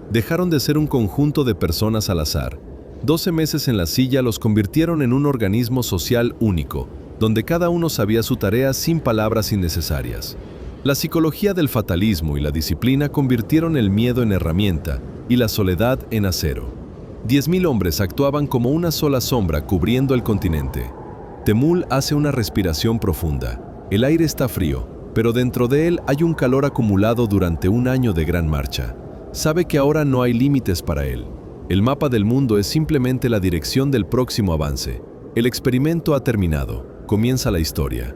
A: Dejaron de ser un conjunto de personas al azar. 12 meses en la silla los convirtieron en un organismo social único, donde cada uno sabía su tarea sin palabras innecesarias. La psicología del fatalismo y la disciplina convirtieron el miedo en herramienta y la soledad en acero. 10.000 hombres actuaban como una sola sombra cubriendo el continente. Temul hace una respiración profunda. El aire está frío, pero dentro de él hay un calor acumulado durante un año de gran marcha.
B: sabe que ahora no hay límites para él. El mapa del mundo es simplemente la dirección del próximo avance. El experimento ha terminado. Comienza la historia.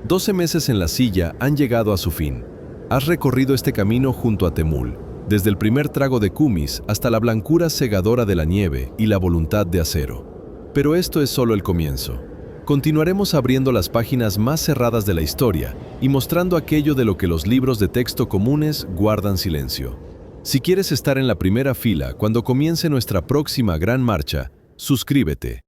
B: 12 meses en la silla han llegado a su fin. Has recorrido este camino junto a Temul, desde el primer trago de kumis hasta la blancura cegadora de la nieve y la voluntad de acero. Pero esto es solo el comienzo. Continuaremos abriendo las páginas más cerradas de la historia y mostrando aquello de lo que los libros de texto comunes guardan silencio. Si quieres estar en la primera fila cuando comience nuestra próxima gran marcha, suscríbete.